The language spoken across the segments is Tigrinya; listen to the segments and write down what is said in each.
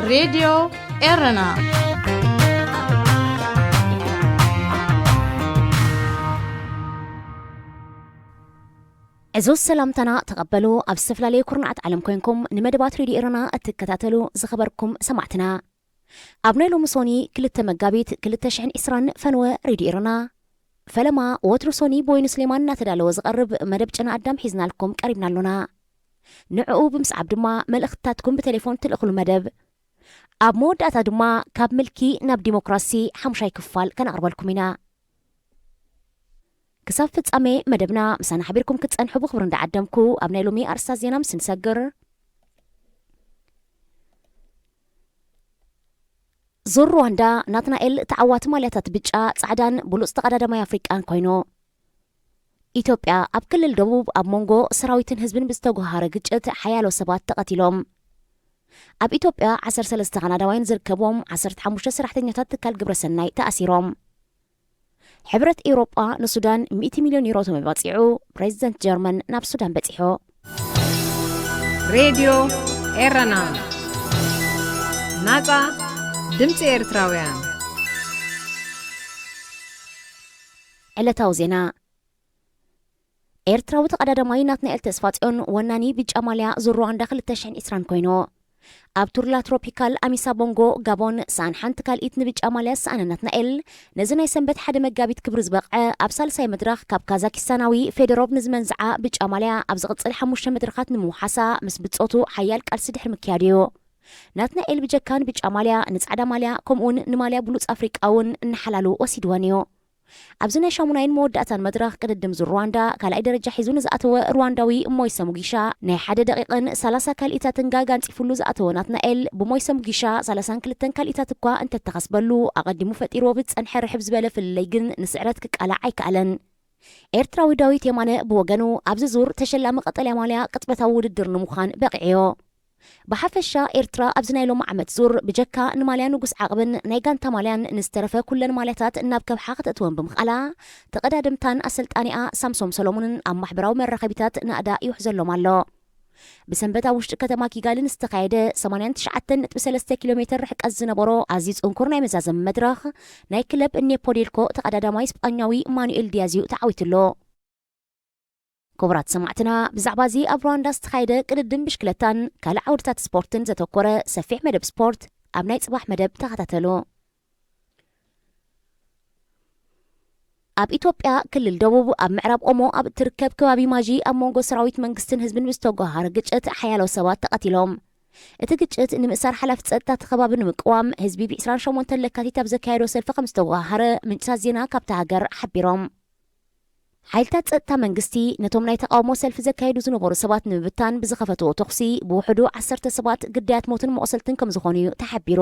راديو إيرنا عزوز سلامتنا تقبلوا أبستفلالي كورنعت علم كوينكم نمدبات راديو إيرنا التكتاتلو زخبركم سمعتنا أبنيلو مصوني كلتا مقابيت كلتا شحن إسران فنوى راديو إيرنا فلما واترسوني بوين سليمان ناتدالو زغرب مدبجنا قدام حيزنا لكم قريبنا لنا نعقو بمسعب دما ملأختاتكم بتليفون تلقلو مدب أب مود أتا دما كاب ملكي ناب ديمقراسي حمشاي كفال كان أربالكمنا كساب فتسامي مدبنا مسانا حبيركم كتسانحو بخبرن دا عدامكو أبناي لومي أرسا زينا مسنساقر زور رواندا ناتنائل تعوات مالياتات بجا صعدان بلوص تقدادا ما يافريكان كوينو إثيوبيا أب كل الدبوب أب مونغو سراويتن هزبن بستوغوهار ججت حيالو سبات تقاتلهم أب إثيوبيا 13 غناداوين زركبهم 15 سرحتنياتات تكال قبرسناي تأسيروم حبرة إوروبا للسودان 100 مليون يورو تمباطيعو بريزيدنت جيرمان ناب سودان بطيحو راديو إيرنا ناتا دمت إيرتراويان علتاو زينا إيرتراو تقدادا ماينات نقل تسفاتيون وناني بيج أماليا زروان داخل التشحن إسران كوينو أب تورلا تروبيكال أميسا بونغو غابون سان حانت كال إتن بيج أماليا سانانات نقل نزنا يسنبت حد مقابيت كبرز بقع أب سالساي مدرخ كاب كازاكستاناوي فيدروب نزمن زعا بيج أماليا أب زغط صلحة مشة مدرخات نمو حاسا مس بتصوتو حيال كالسي دحر مكياديو ناتنا إل بجكان بيج أماليا نتسعدا ماليا كومون نماليا بلوز أفريقاون نحلالو وسيدوانيو أبزنا شاموناين موداتان مدرخ قددم زو رواندا كالاي درجة حيزون زأتو روانداوي مويسا مجيشا ناي حدا دقيقن سالاسا كالإتاتن غاقان تفلو زأتو ناتنا إل بمويسا مجيشا سالاسان كلتن كالإتاتكوا انت تخصبلو أقدمو فتيرو بيتس أنحر حبز بالا في الليقن نسعرات كالا عيكالن إيرتراوي داوي تيماني بوغانو أبز زور تشلام قطاليا ماليا قطبتا وددر نموخان باقعيو بحفشا إيرترا أبزنايلو معمد زور بجكا نماليان نقص عقبن نايقان تماليان نسترفا كل نمالياتات النابكب حاقت أتوان بمخالا تقدا دمتان أسلت آنيا سامسوم سلومون أم محبراو من رخبيتات نأدا يحزلو مالو بسنبتا وشت كتماكي قالن استقايدة 8 كيلومتر حك الزنبورو عزيز انكورنا مزازم مدرخ ناي كلب النيبوديلكو تقدا دمايس بقانياوي مانويل ديازيو تعويتلو كبرات سمعتنا بزعبازي أبراندا استخايدة قددن بشكلتان كالا عودتات سبورتن زتوكورة سفيح مدب سبورت أبناي صباح مدب تغتاتلو أب إثيوبيا كل الدبوب أب معرب أمو أب تركب كوابي ماجي أب مونغو سراويت منغستن هزبن بستوغوهار قجت حيالو سوات تقاتلهم اتقجت إن مئسار حلف تسأتات خبابن مقوام هزبي بإسران شمونتن لكاتي بزكايرو سلفقم ستوغوهار من سازينا كابتاقر حبيروم حيلتات ጸጥታ መንግስቲ ነቶም ናይ ተቃውሞ ሰልፊ ዘካይዱ ዝነበሩ ሰባት ንምብታን ብዝኸፈቶ ተኽሲ ብውሕዱ 10 ሰባት ግዳያት ሞትን መቆሰልትን ከም ዝኾኑ ተሓቢሩ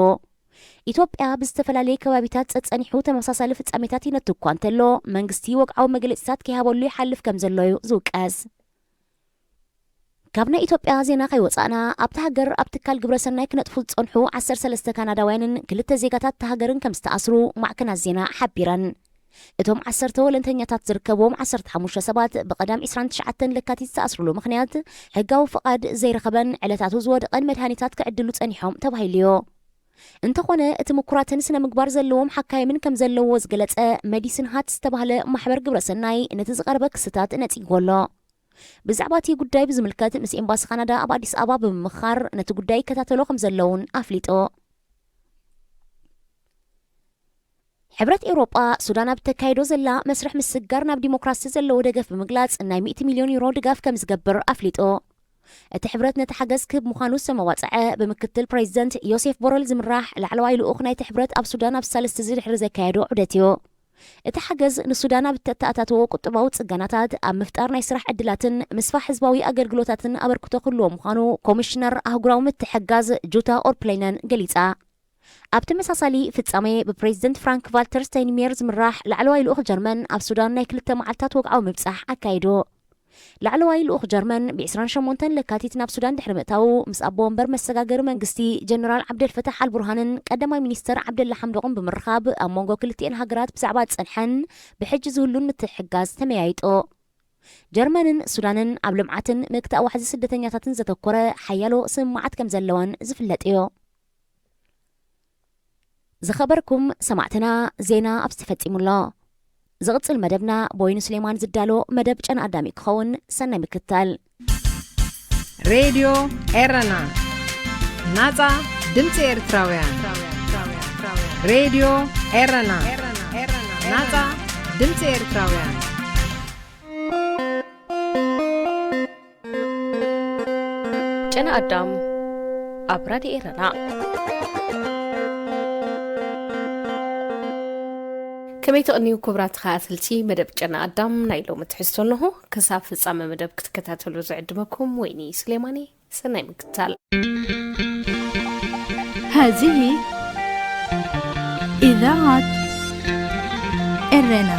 ኢትዮጵያ ብዝተፈላለየ ከባቢታት ጸጸኒሑ ተመሳሳሊ ፍጻሜታት ይነቱ እኳ እንተሎ መንግስቲ ወግዓዊ መግለፂታት ክሃበሉ ይሓልፍ ከም ዘሎ ዝውቀስ ካብ ናይ ኢትዮጵያ ዜና ከይወፃእና ኣብቲ ሃገር ኣብ ትካል ግብረሰናይ ክነጥፉ ዝጸንሑ 13 ካናዳውያንን 2 ዜጋታት ተሃገርን ከም ዝተኣስሩ ማዕከናት ዜና ሓቢረን እቶም 10 ወለንተኛታት ዝርከቦም 15 ሰባት በቀዳም 29 ለካቲት ዝተኣስሩሉ ምክንያት ሕጋዊ ፍቃድ ዘይረኸበን ዕለታቱ ዝወደቐን መድሃኒታት ክዕድሉ ጸኒሖም ተባሂልዮ እንተኾነ እቲ ምኩራትን ስነ ምግባር ዘለዎም ሓካይምን ከም ዘለዎ ዝገለጸ ሜዲሲን ሃት ዝተባህለ ማሕበር ግብረሰናይ ነቲ ዝቐርበ ክስታት ነፂጎሎ ብዛዕባ እቲ ጉዳይ ብዝምልከት ምስ ኤምባሲ ካናዳ ኣብ ኣዲስ ኣበባ ብምምኻር ነቲ ጉዳይ ከታተሎ ከም ዘለውን ኣፍሊጦ حبرت أوروبا سودان بتكايدو زلا مسرح مسجار ناب ديمقراطية زلا ودقف بمجلات إن 100 مليون يورو دقف كم زجبر أفليتو التحبرت نتحجز كب مخانو السماوات بمكتل بريزيدنت يوسف بوريل زمراح العلواي لأخنا تحبرت أب سودان بسالس تزيد حرزة كايدو عدتيو التحجز إن السودان بتتأتاتو قطبوت جناتات أم مفتقرنا يسرح عدلاتن مسفح حزبوي أجر جلوتاتن أبركتو كلهم مخانو كوميشنر أهجراوم التحجز جوتا أوربلينن جليتا أب تمساسالي فتصامي ببريزيدنت فرانك فالتر ستاينمير زمراح لعلواي الأخ جرمن أب سودان نايكلتا معلتات وقعو مبصح أكايدو لعلواي الأخ جرمن بإسران شمونتن لكاتيت ناب سودان دحرمتاو مس أبوان بر مساقاقر منقستي جنرال عبد الفتاح البرهانن قدما مينيستر عبد الله حمدوغن بمرخاب أمونغو كلتين هاقرات بسعبات سنحن بحجز هلون متحقاز تميايتو جرمنن سودانن أب لمعتن مكتا واحد سدتنياتاتن زتوكورة حيالو سمعات كم زلوان زفلت إيو ዝኸበርኩም ሰማዕትና ዜና ኣብ ዝተፈጺሙሎ ዝቕጽል መደብና ቦይኑ ስሌማን ዝዳሎ መደብ ጨና ኣዳሚ ክኸውን ሰናይ ምክትታል ሬድዮ ኤረና ናጻ ድምፂ ኤርትራውያን ሬድዮ ኤረና ናጻ ድምፂ ኤርትራውያን ጨና ኣዳም ኣብ ራድዮ ኤረና كمي تغنيو كبرات خاثلتي مدب جنا أدام نايلو متحسونه كساف فصام مدب كتكتاتلو زعدمكم ويني سليماني سناي مكتال هذه إذاعة إرنا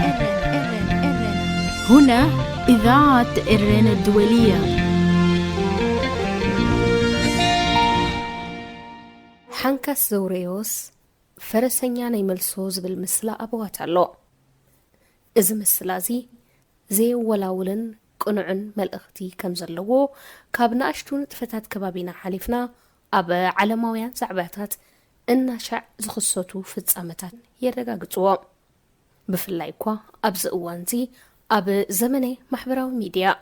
هنا إذاعة إرنا الدولية حنكاس زوريوس فرسنيا نيملسو زبل مسلا أبوات اللو إذا مسلازي زي ولاولن قنعن ملأختي كمزلوو كابنا أشتون تفتات كبابينا حليفنا أب علماويان زعباتات إنا شع زخصوتو فتسامتات يرقاقتوا بفلايكوا أبز أوانزي أب زمني محبراو ميديا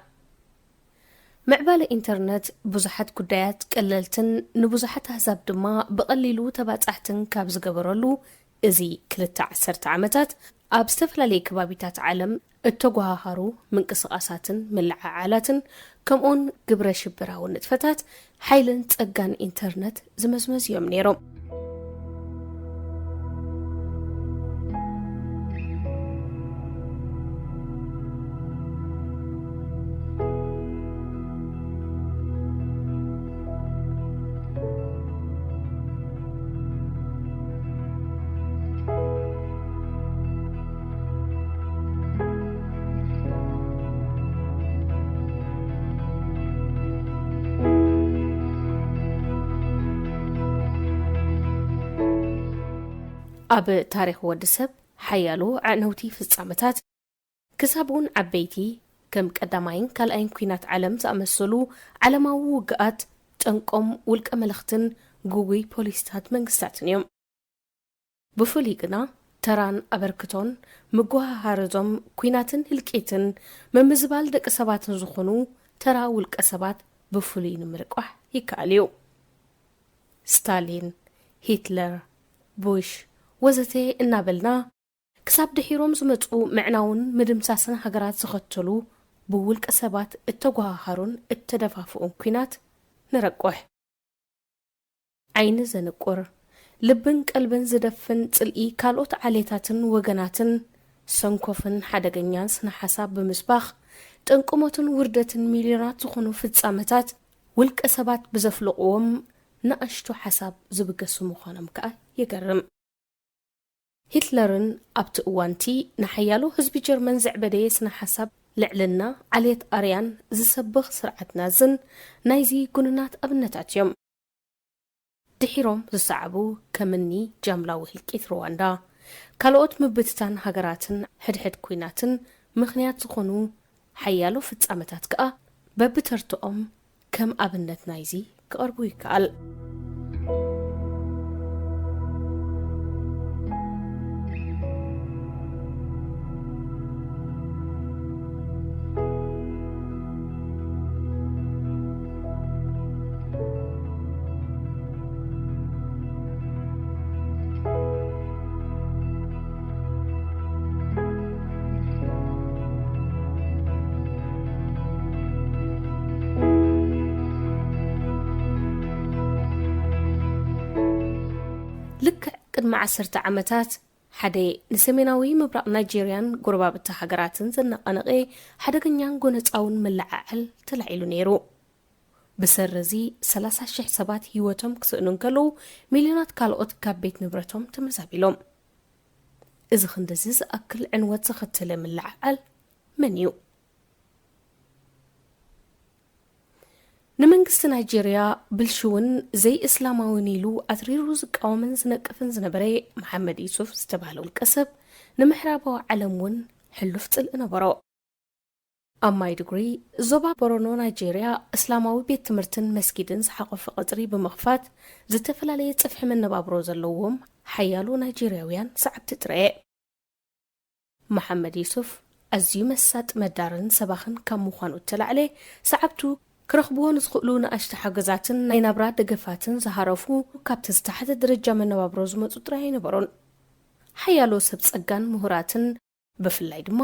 معبال إنترنت بزحات كدايات قللتن نبزحات هزاب دما بقليلو تباتحتن كابز قبرلو إزي كلتا عسرت عمتات أب استفلالي كبابيتات عالم التقوهارو من قصقاساتن من العالاتن كمون قبرة شبراو نتفتات حيلن تقان إنترنت زمزمز يوم نيرو أب تاريخ ودسب حيالو عنوتي في الصامتات كسابون عبيتي كم قدامين كالأين كوينات علم زامسلو علماو وقات تنقم ولك أملختن قوي بوليستات منقستاتن يوم بفوليقنا تران أبركتون مقوها هارزوم كويناتن هلكيتن من مزبال دك أساباتن زخونو ترا ولك أسابات بفولين مرقوح يكاليو ستالين هتلر بوش وزتي النابلنا كساب دحيروم زمتقو معناون مدمساسن هاجرات زختلو بولك أسبات التقوهارون التدفافون كينات نرقوح عين زنقور لبن قلبن زدفن تلقي كالوت عليتاتن وغناتن سنكوفن حدقنيان سن حساب بمسباخ تنقموتن وردتن مليونات زخونو فتصامتات ولك أسبات بزفلقوم نأشتو حساب زبقسو مخانم كأ يقرم هتلرن أبت أوانتي نحيالو حزب جرمن زعبدي سنا حساب لعلنا عليت أريان زسبخ سرعتنا زن نايزي كوننات أبنتات يوم دحيروم زسعبو كمني جاملاو هلكيت رواندا كالوت مبتتان هاجراتن حد كويناتن مخنيات زخونو حيالو فتسامتات كأ ببترتقم كم أبنت نايزي كأربو يكال لك قد مع عسرت عمتات حدي نسميناوي مبرق نيجيريان قربابتا حقراتن زنقانقي حدقنيان قونتاون ملععل تلعيلو نيرو بسرزي 30,000 سبات هيوتهم كسؤنون كلو مليونات كالوت كابيت نبرتهم تمزابيلهم إذا خندزيز أكل عنوات سختل ملععل منيو نمنقست نيجيريا بالشون زي إسلاماوي نيلو أتريرو زقاومن زنقفن زنبري محمد يوسف استبهلو الكسب نمحرابو علمون حلفت الانبرو أما يدقري زوبا برونو نيجيريا إسلاماوي بيت تمرتن مسكيدن زحقو في قطري بمخفات زتفلالي تصفح من نبابرو زلوهم ሓያሉ ናይጄርያውያን ሰዓብቲ ጥረየ መሐመድ ዩሱፍ ኣዝዩ መሳጥ መዳርን ሰባኽን ካብ ምዃኑ ተላዕለ ሰዓብቱ ክረኽብዎን ዝኽእሉ ንኣሽተ ሓገዛትን ናይ ናብራ ደገፋትን ዝሃረፉ ካብቲ ዝተሓተ ደረጃ መነባብሮ ዝመፁ ጥራይ ነበሩን ሓያሎ ሰብ ጸጋን ምሁራትን ብፍላይ ድማ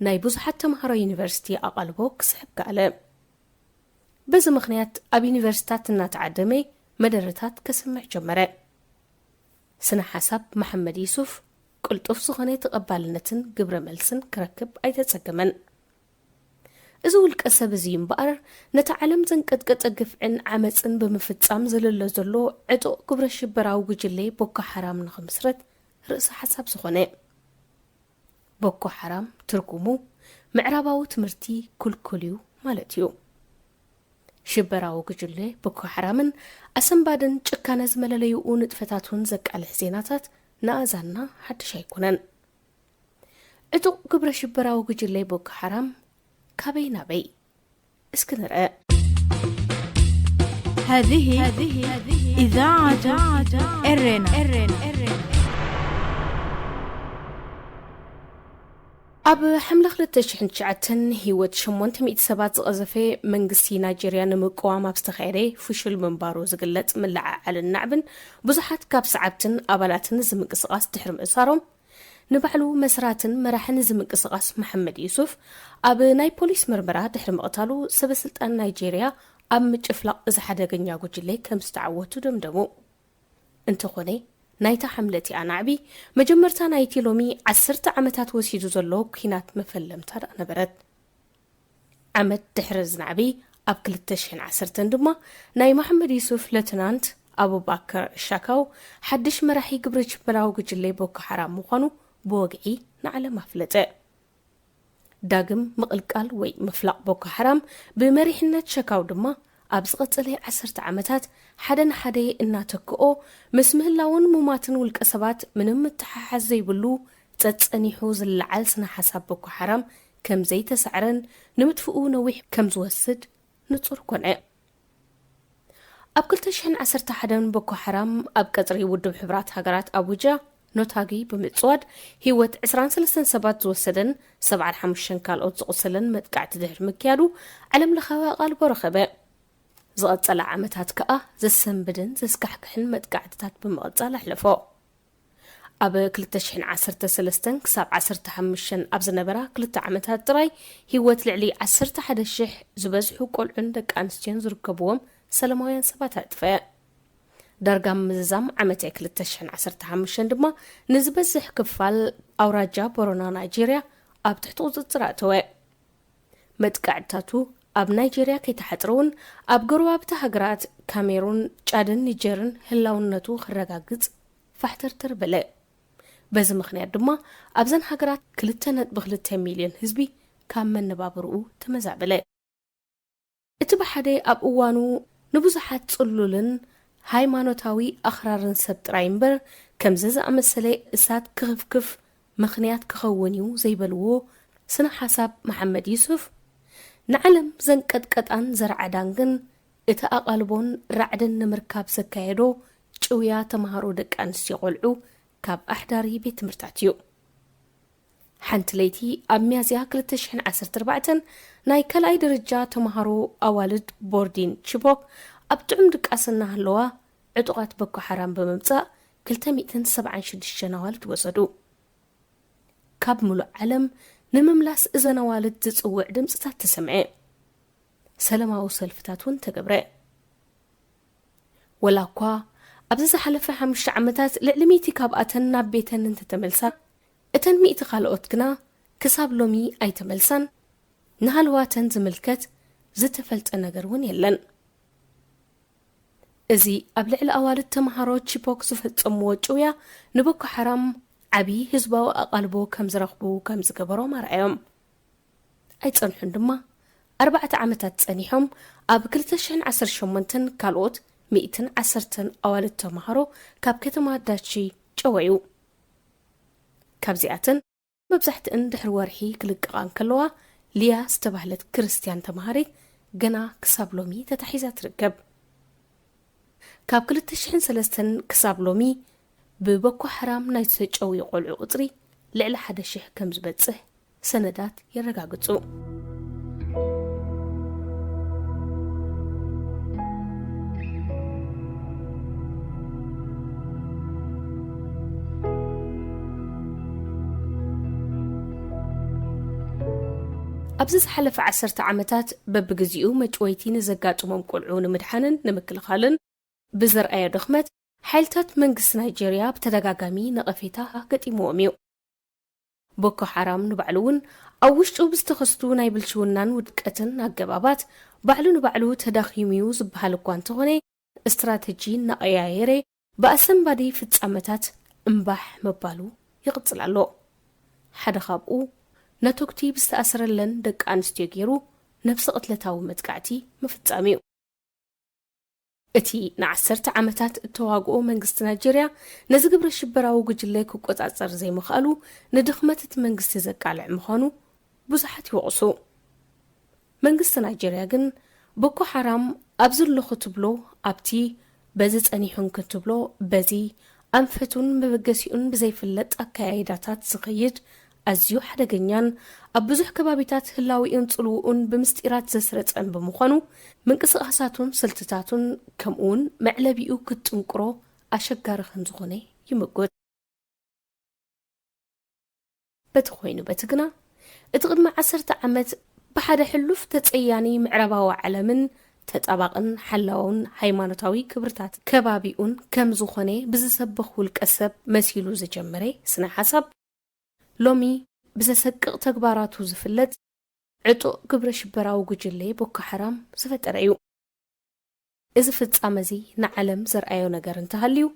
ናይ ብዙሓት ተምሃሮ ዩኒቨርሲቲ ኣቓልቦ ክስሕብ ከኣለ በዚ ምኽንያት ኣብ ዩኒቨርሲታት እናተዓደመ መደረታት ከስምዕ ጀመረ ስነ ሓሳብ መሐመድ ዩሱፍ ቅልጡፍ ዝኾነ ተቐባልነትን ግብረ መልስን ክረክብ ኣይተጸገመን እዚ ውልቀ ሰብ እዚ እምበኣር ነቲ ዓለም ዘንቀጥቀጠ ግፍዕን ዓመፅን ብምፍጻም ዘለሎ ዘሎ ዕጡቕ ግብረ ሽበራዊ ጉጅለ ቦኮ ሓራም ንኽምስረት ርእሲ ሓሳብ ዝኾነ ቦኮ ሓራም ትርጉሙ ምዕራባዊ ትምህርቲ ኩልኩል እዩ ማለት እዩ ሽበራዊ ጉጅለ ቦኮ ሓራምን ኣሰንባድን ጭካነ ዝመለለይኡ ንጥፈታቱን ዘቃልሕ ዜናታት ንኣዛና ሓድሽ ኣይኮነን ዕጡቕ ግብረ ሽበራዊ ጉጅለ ቦኮ ሓራም ካበይ ናበይ እስኪ ንርአ هذه إذاعة إرنا ኣብ ሓምለ 2009 ህይወት 800 ሰባት ዝቐዘፈ መንግስቲ ናይጄርያ ንምቁዋም ኣብ ዝተኻየደ ፍሽል ምንባሩ ዝግለጽ ምልዓዓልን ናዕብን ብዙሓት ካብ ሰዓብትን ኣባላትን ዝምንቅስቓስ ድሕሪ ምእሳሮም ንባዕሉ መስራትን መራሕን ዝምንቅስቓስ መሐመድ ዩሱፍ ኣብ ናይ ፖሊስ ምርመራ ድሕሪ ምቕታሉ ሰበስልጣን ናይጄርያ ኣብ ምጭፍላቕ እዚ ሓደገኛ ጉጅለ ከም ዝተዓወቱ ደምደሙ እንተኾነ ናይታ ሓምለቲ ኣናዕቢ መጀመርታ ናይቲ ሎሚ 10 ዓመታት ወሲዱ ዘሎ ኩናት መፈለምታ ነበረት ዓመት ድሕሪ ዝናዕቢ ኣብ 2010 ድማ ናይ መሐመድ ዩሱፍ ሌተናንት አቡባከር ሻካው ሓድሽ መራሒ ግብረ ሽበራዊ ጉጅለ ቦኮ ሓራም ምዃኑ ብወግዒ ንዓለም ኣፍለጠ ዳግም ምቕልቃል ወይ ምፍላቕ ቦኮ ሓራም ብመሪሕነት ሸካው ድማ ኣብ ዝቐጸለ 10 ዓመታት ሓደ ንሓደ እናተክኦ ምስ ምህላውን ሙማትን ውልቀ ሰባት ምንም ምትሓሓዝ ዘይብሉ ጸጸኒሑ ዝለዓል ስነ ሓሳብ ቦኮ ሓራም ከም ዘይተሰዕረን ንምጥፍኡ ነዊሕ ከም ዝወስድ ንጹር ኮነ ኣብ 2011 ቦኮ ሓራም ኣብ ቀጽሪ ውድብ ሕብራት ሃገራት ኣቡጃ ኖታጊ ብምጽዋድ ህይወት 23 ሰባት ዝወሰደን 75 ካልኦት ዝቆሰለን መጥቃዕቲ ድሕሪ ምክያዱ ዓለም ለኻዊ ኣቓልቦ ረኸበ ዝቐጸለ ዓመታት ከኣ ዘሰንብድን ዘስካሕክሕን መጥቃዕትታት ብምቕጻል ኣሕለፎ ኣብ 2013 ክሳብ 15 ኣብ ዝነበራ 2 ዓመታት ጥራይ ህይወት ልዕሊ 11,000 ዝበዝሑ ቆልዑን ደቂ ኣንስትዮን ዝርከብዎም ሰላማውያን ሰባት ኣጥፈ ዳርጋ ምዝዛም ዓመት 2015 ድማ ንዝበዝሕ ክፋል ኣውራጃ ቦሮና ናይጄርያ ኣብ ትሕቲ ቁፅጥር ኣተወ መጥቃዕትታቱ ኣብ ናይጄርያ ከይተሓጥረውን ኣብ ጎረባብቲ ሃገራት ካሜሩን ጫድን ኒጀርን ህላውነቱ ክረጋግጽ ፋሕተርተር በለ በዚ ምኽንያት ድማ ኣብዘን ሃገራት 2.2 ሚልዮን ህዝቢ ካብ መነባብርኡ ተመዛበለ እቲ ብሓደ ኣብ እዋኑ ንብዙሓት ጽሉልን ሃይማኖታዊ ኣኽራርን ሰብ ጥራይ እምበር ከምዚ ዝኣመሰለ እሳት ክኽፍክፍ ምኽንያት ክኸውን እዩ ዘይበልዎ ስነ ሓሳብ መሐመድ ዩሱፍ ንዓለም ዘንቀጥቀጣን ዘርዓዳን ግን እቲ ኣቓልቦን ራዕድን ንምርካብ ዘካየዶ ጭውያ ተምሃሮ ደቂ ኣንስትዮ ቆልዑ ካብ ኣሕዳሪ ቤት ትምህርታት እዩ ሓንቲ ለይቲ ኣብ ሚያዝያ 2014 ናይ ካልኣይ ደረጃ ተምሃሮ ኣዋልድ ቦርዲን ቺቦክ ኣብ ጥዑም ድቃስና ህለዋ ዕጡቓት ቦኮ ሓራም ብምምጻእ 276 ኣዋልድ ወሰዱ ካብ ሙሉእ ዓለም ንምምላስ እዘን ኣዋልድ ዝጽውዕ ድምፅታት ተሰምዐ ሰላማዊ ሰልፍታት እውን ተገብረ ወላ እኳ ኣብዚ ዝሓለፈ 5 ዓመታት ልዕሊ 100 ካብኣተን ናብ ቤተን እንተተመልሳ እተን 100 ካልኦት ግና ክሳብ ሎሚ ኣይተመልሳን ንሃልዋተን ዝምልከት ዝተፈልጠ ነገር እውን የለን እዚ ኣብ ልዕሊ ኣዋልድ ተምሃሮ ቺፖክ ዝፈጸምዎ ጭውያ ንቦኮ ሓራም ዓቢ ህዝባዊ ኣቓልቦ ከም ዝረኽቡ ከም ዝገበሮም ኣርኣዮም ኣይጸንሑን ድማ 4 ዓመታት ጸኒሖም ኣብ 2018 ካልኦት 110 ኣዋልድ ተምሃሮ ካብ ከተማ ዳቺ ጨወዩ ካብዚኣተን መብዛሕትአን ድሕሪ ወርሒ ክልቅቓን ከለዋ ልያ ዝተባህለት ክርስቲያን ተምሃሪት ገና ክሳብ ሎሚ ተታሒዛ ትርከብ ካብ 2003 ክሳብ ሎሚ ብቦኮ ሓራም ናይ ተጨው ይቆልዑ ቁጥሪ ልዕሊ 1,000 ከም ዝበጽሕ ሰነዳት ይረጋግጹ። ኣብዚ ዝሓለፈ 10 ዓመታት በብግዚኡ መጭወይቲ ንዘጋጥሞም ቆልዑ ንምድሓንን ንምክልኻልን ብዘርኣየ ድኽመት ሓይልታት መንግስቲ ናይጀርያ ብተደጋጋሚ ነቐፌታ ገጢምዎም እዩ። ቦኮ ሓራም ንባዕሉ እውን ኣብ ውሽጡ ብዝተኸስቱ ናይ ብልሽውናን ውድቀትን ኣገባባት ባዕሉ ንባዕሉ ተዳኺሙ እዩ ዝበሃል እኳ እንተኾነ እስትራቴጂ ናቐያየረ ብኣሰንባዲ ፍጻመታት እምባሕ መባሉ ይቕጽል ኣሎ። ሓደ ካብኡ ነቶክቲ ብዝተኣሰረለን ደቂ ኣንስትዮ ገይሩ ነፍሲ ቅትለታዊ መጥቃዕቲ ምፍጻም እዩ። እቲ ን10 ዓመታት እተዋግኦ መንግስቲ ናይጀርያ ነዚ ግብረ ሽበራዊ ጉጅለ ክቆጻጸር ዘይምኽኣሉ ንድኽመት እቲ መንግስቲ ዘቃልዕ ምዃኑ ብዙሓት ይወቕሱ። መንግስቲ ናይጀርያ ግን ቦኮ ሓራም ኣብ ዘለኹ ትብሎ ኣብቲ በዚ ጸኒሑን ክትብሎ በዚ ኣንፈቱን መበገሲኡን ብዘይፍለጥ ኣካያይዳታት ዝኸይድ ኣዝዩ ሓደገኛን ኣብ ብዙሕ ከባቢታት ህላዊኡን ጽልውኡን ብምስጢራት ዘስረጸን ብምዃኑ ምንቅስቓሳቱን ስልትታቱን ከምኡውን መዕለቢኡ ክትጥንቅሮ ኣሸጋሪ ከም ዝኾነ ይምጎት። በቲ ኮይኑ በቲ ግና እቲ ቅድሚ 10 ዓመት ብሓደ ሕሉፍ ተጸያኒ ምዕረባዊ ዓለምን ተጣባቕን ሓላውን ሃይማኖታዊ ክብርታት ከባቢኡን ከም ዝኾነ ብዝሰብኽ ውልቀ ሰብ መሲሉ ዝጀመረ ስነ ሓሳብ ሎሚ ብዘሰቅቕ ተግባራቱ ዝፍለጥ ዕጡቕ ግብረ ሽበራዊ ጉጅለ ቦኮ ሓራም ዝፈጠረ እዩ። እዚ ፍጻመ እዚ ንዓለም ዘርኣዮ ነገር እንተሃልዩ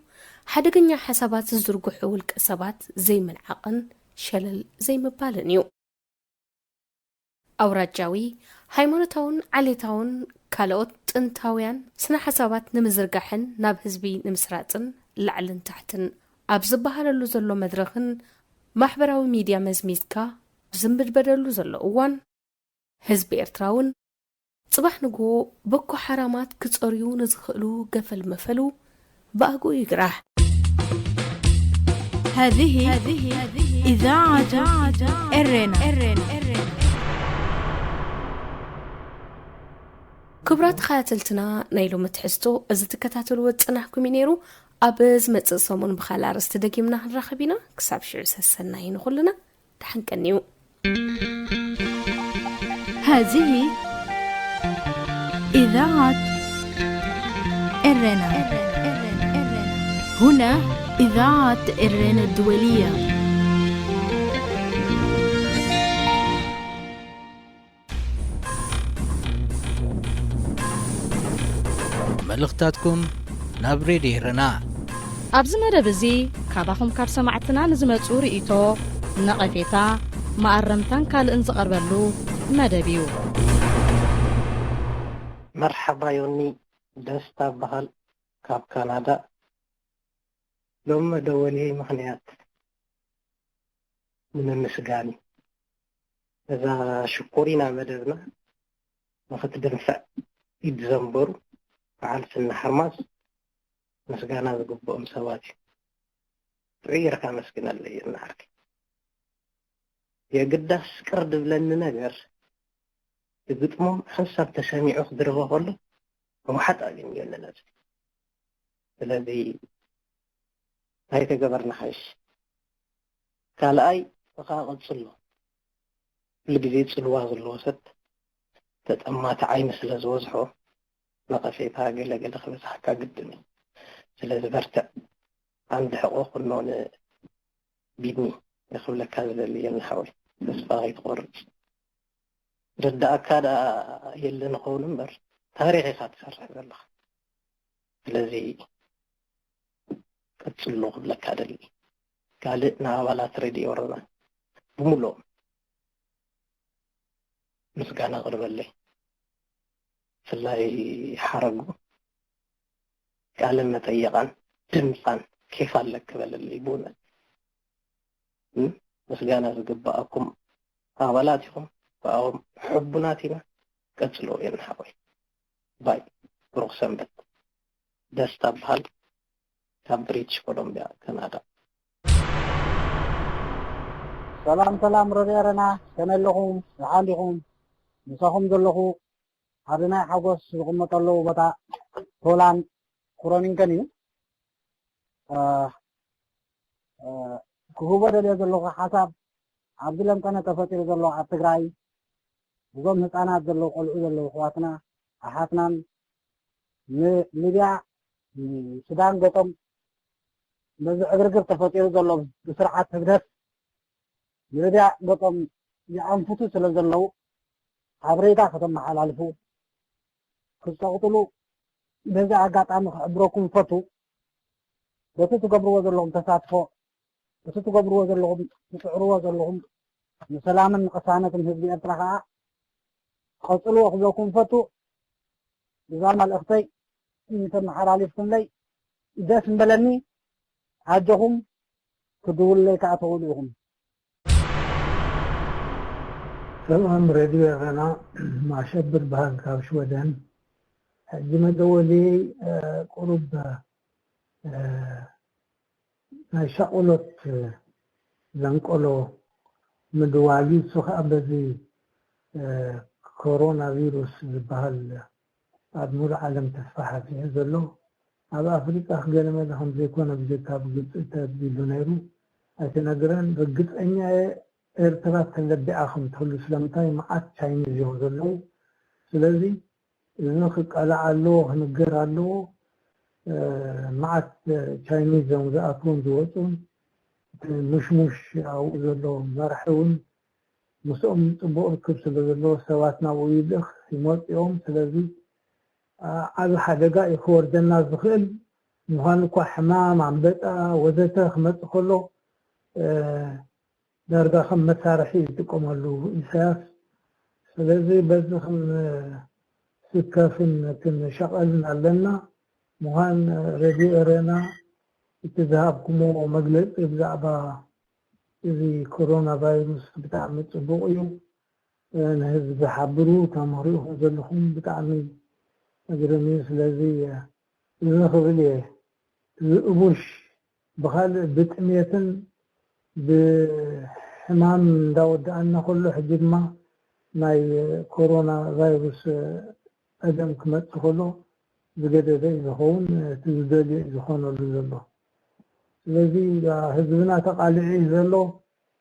ሓደገኛ ሓሳባት ዝዝርግሑ ውልቀ ሰባት ዘይምንዓቕን ሸለል ዘይምባልን እዩ። ኣውራጃዊ ሃይማኖታውን ዓሌታውን ካልኦት ጥንታውያን ስነ ሓሳባት ንምዝርጋሕን ናብ ህዝቢ ንምስራፅን ላዕልን ታሕትን ኣብ ዝበሃለሉ ዘሎ መድረኽን ማሕበራዊ ሚድያ መዝሚዝካ ዝምድበደሉ ዘሎ እዋን ህዝቢ ኤርትራውን ጽባሕ ንግሆ ቦኮ ሓራማት ክጸርዩ ንዝኽእሉ ገፈል መፈሉ በኣግኡ ይግራሕ። هذه إذاعة إرنا. ክብራት ኸያትልትና ናይሎ ምትሕዝቶ እዚ ትከታተልዎ ጽናሕኩም ነይሩ። ኣብ ዝመጽእ ሰሙን ብኻልእ ኣርእስቲ ደጊምና ክንራኸብ ኢና። ክሳብ ሽዑ ሰሰናይ ንኹልና ድሓንቀኒ እዩ። هذه إذاعة إرنا. هنا إذاعة إرنا الدولية. መልእኽታትኩም ናብ ሬድዮ ኤረና ኣብዚ መደብ እዚ ካባኹም ካብ ሰማዕትና ንዝመፁ ርእይቶ ነቐፌታ ማኣረምታን ካልእን ዝቐርበሉ መደብ እዩ። መርሓባ ዮኒ ደስታ በሃል ካብ ካናዳ ሎም መደወሊ ምኽንያት ንምስጋኒ እዛ ሽኩሪና መደብና ንኽትድንፈዕ ኢድ ዘንበሩ በዓል ስና ሓርማዝ ምስጋና ዝግብኦም ሰባት ጥዒርካ መስግን ኣለየ እናዓርኪ የግዳስ ቅርድ ብለኒ ነገር ብግጥሞም ሓሳብ ተሰሚዑ ክድርበ ከሎ መውሓጥ ኣገኘኒ ነዚ ስለዚ ኣይተገበርና ሓይሽ ካልኣይ እኻ ቅፅሎ ኩሉ ግዜ ፅልዋ ዘለዎ ሰብ ተጠማቲ ዓይኒ ስለ ዝበዝሖ ነቐፌታ ገለገለ ክበዛሕካ ግድን እዩ። ስለዚ በርትዕ አንድ حقوق نون بيدني يخلو لك هذا اللي ينحاول بس باغي تقرج رد أكاد يلي نقول نمبر تاريخي خاط سرح بالله الذي كتسلو لك هذا اللي قال نعوالات ريدي ورنا بمولو مسقانا غرب اللي فالله حرقو قال لنا تيغان دمقان كيف لك بل اللي يبونه مسقانا زقباءكم أولاتكم فأهم حبناتنا قتلوا ينحوي باي روح سنبت دستا بحال ካብ ብሪቲሽ ኮሎምቢያ ካናዳ ሰላም ረድኤረና ከመለኹም ዝሓሊኹም ንሳኹም ዘለኹ ኣድናይ ሓጎስ ዝቕመጠለዉ ቦታ ሆላንድ ኩሮኒንከን እዩ ክህቦ ደልዮ ዘለኹ ሓሳብ ኣብዚ ለምጠነ ተፈጢሩ ዘሎ ኣብ ትግራይ እዞም ህፃናት ዘለዉ ቆልዑ ዘለዉ ኣሕዋትና ኣሓትናን ንሊብያ ሱዳን ገጦም ነዚ ዕግርግር ተፈጢሩ ዘሎ ብስርዓት ህብረት ንሊብያ ገጦም ይኣንፍቱ ስለ ዘለዉ ሓበሬታ ከተመሓላልፉ ክተቕትሉ በዚ ኣጋጣሚ ክሕብረኩም ፈቱ በቲ ትገብርዎ ዘለኹም ተሳትፎ በቲ ትገብርዎ ዘለኹም ትፅዕርዎ ዘለኹም ንሰላምን ንቅሳነትን ህዝቢ ኤርትራ ከዓ ቀፅልዎ ክብለኩም ፈቱ እዛ መልእኽተይ እንተመሓላሊፍኩምለይ ደስ እንበለኒ ሓጀኹም ክድውለይ ከዓ ተውሉ ኢኹም ሰላም ሬድዮ ኤረና ማሸብር ባህል ካብ ሽወደን ሕጂ መደወሊ ቁሩብ ናይ ሻቁሎት ዘንቆሎ ምድዋሊ እሱ ከዓ በዚ ኮሮና ቪሩስ ዝበሃል ኣብ ሙሉእ ዓለም ተስፋሕፊሑ ዘሎ ኣብ ኣፍሪቃ ክገለመለ ከም ዘይኮነ ብዘይካ ብግልፂ ተቢሉ ነይሩ ኣይተነግረን ርግፀኛ ኤርትራ ተለቢዓ ከም ትህሉ ስለምንታይ መዓት ቻይኒዝ እዮም ዘለዉ ስለዚ እዚ ክቀላዕ ኣለዎ ክንገር ኣለዎ መዓት ቻይኒዝ እዮም ዝኣትውን ዝወፁን ሙሽሙሽ ኣብኡ ዘሎ መራሒ እውን ምስኦም ፅቡቅ ርክብ ስለ ዘለዎ ሰባት ናብኡ ይልእኽ ይመፁ እዮም ስለዚ ዓብ ሓደጋ እዩ ክወርደና ዝኽእል ምዃኑ እኳ ሕማም ኣንበጣ ወዘተ ክመፅእ ከሎ ዳርጋ ከም መሳርሒ ይጥቀመሉ ኢሳያስ ስለዚ በዚ ክንስከፍን ክንሸቐልን ኣለና ምዃን ሬድዮ ኤረና እቲ ዝሃብኩምዎ መግለፂ ብዛዕባ እዚ ኮሮና ቫይረስ ብጣዕሚ ፅቡቅ እዩ ንህዝቢ ሓብሩ ተመሪእኹም ዘለኹም ብጣዕሚ እግርኒ ስለዚ እዚ ክብል እየ ዝእቡሽ ብካልእ ብጥሜትን ብሕማም እንዳወዳእና ከሎ ሕጂ ድማ ናይ ኮሮና ቫይረስ ቀደም ክመፅእ ከሎ ዝገደደ ዝኸውን እቲ ዝደልዮ ዝኾነሉ ዘሎ ስለዚ ህዝብና ተቃሊዑ ዘሎ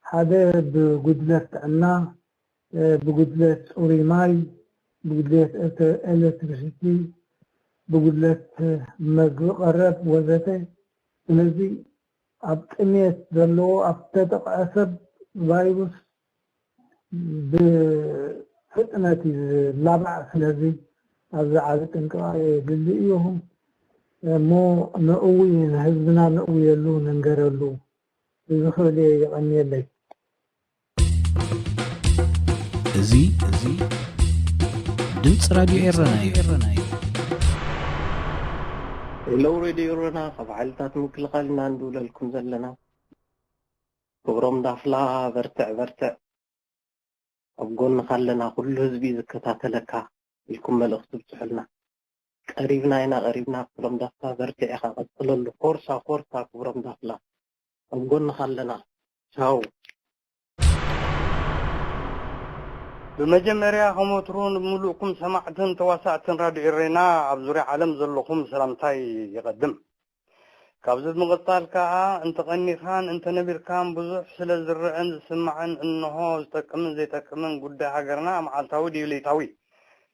ሓደ ብጉድለት ጥዕና ብጉድለት ፅሩይ ማይ ብጉድለት ኤሌክትሪሲቲ ብጉድለት መግቢ ቀረብ ወዘተ ስለዚ ኣብ ጥሜት ዘለዎ ኣብ ተጠቅዐ ሰብ ቫይረስ ብፍጥነት ዝላባዕ ስለዚ ኣብዚ ዓብ ጥንቃቄ የድሊ እዩ እሞ ነእዊ ንህዝብና ነእውየሉ ንንገረሉ እዚ ክብል ይቀኒየለይ እዚ ድምፂ ራድዮ ኤረና እዩ ሄሎ ሬድዮ ኤረና ካብ ሓይልታት ምክልኻል ኢና ንድውለልኩም ዘለና ክብሮም ዳፍላ በርትዕ ኣብ ጎንኻ ኣለና ኩሉ ህዝቢ ዝከታተለካ ኢልኩም መልእኽቲ ብፅሑልና ቀሪብና ክብሮም ዳፍላ በርትዕ ኢኻ ቀፅለሉ ኮርሳ ክብሮም ዳፍላ ኣብ ጎንኻ ኣለና ቻው بمجمريا خموترون ملوكم سمعتن تواسعتن راديو إرينا عبزوري عالم زلوكم سلامتاي يقدم كابزد مغطال كاها انت غني خان انت نبير كان بزوح سلا زرعن سمعن انه زتكمن زي تكمن قد حقرنا مع التاودي وليتاوي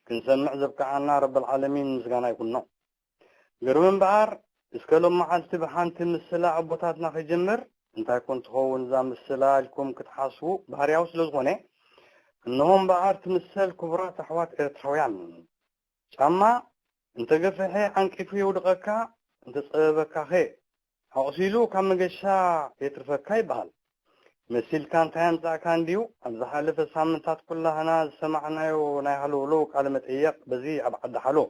كنسمع زبك عنا رب العالمين مسقانا يكون نو قربن بار اسكالو مع التبحان تمسلا عبوتاتنا في جمر انت كنت هو نظام السلا لكم كتحاسبوا بهارياو سلوزغوني انهم بقى تمثل كبرات احوات ارتراويان اما انت قفحي عنك في ودقكا انت تصبكا خي حقسيلو كم قشا يترفكاي بحال مثل كان تانزا كان ديو ابز حالف السامنتات كلها هنا سمعنا ونايحلو لو كلمة ايق بزي ابعد حلو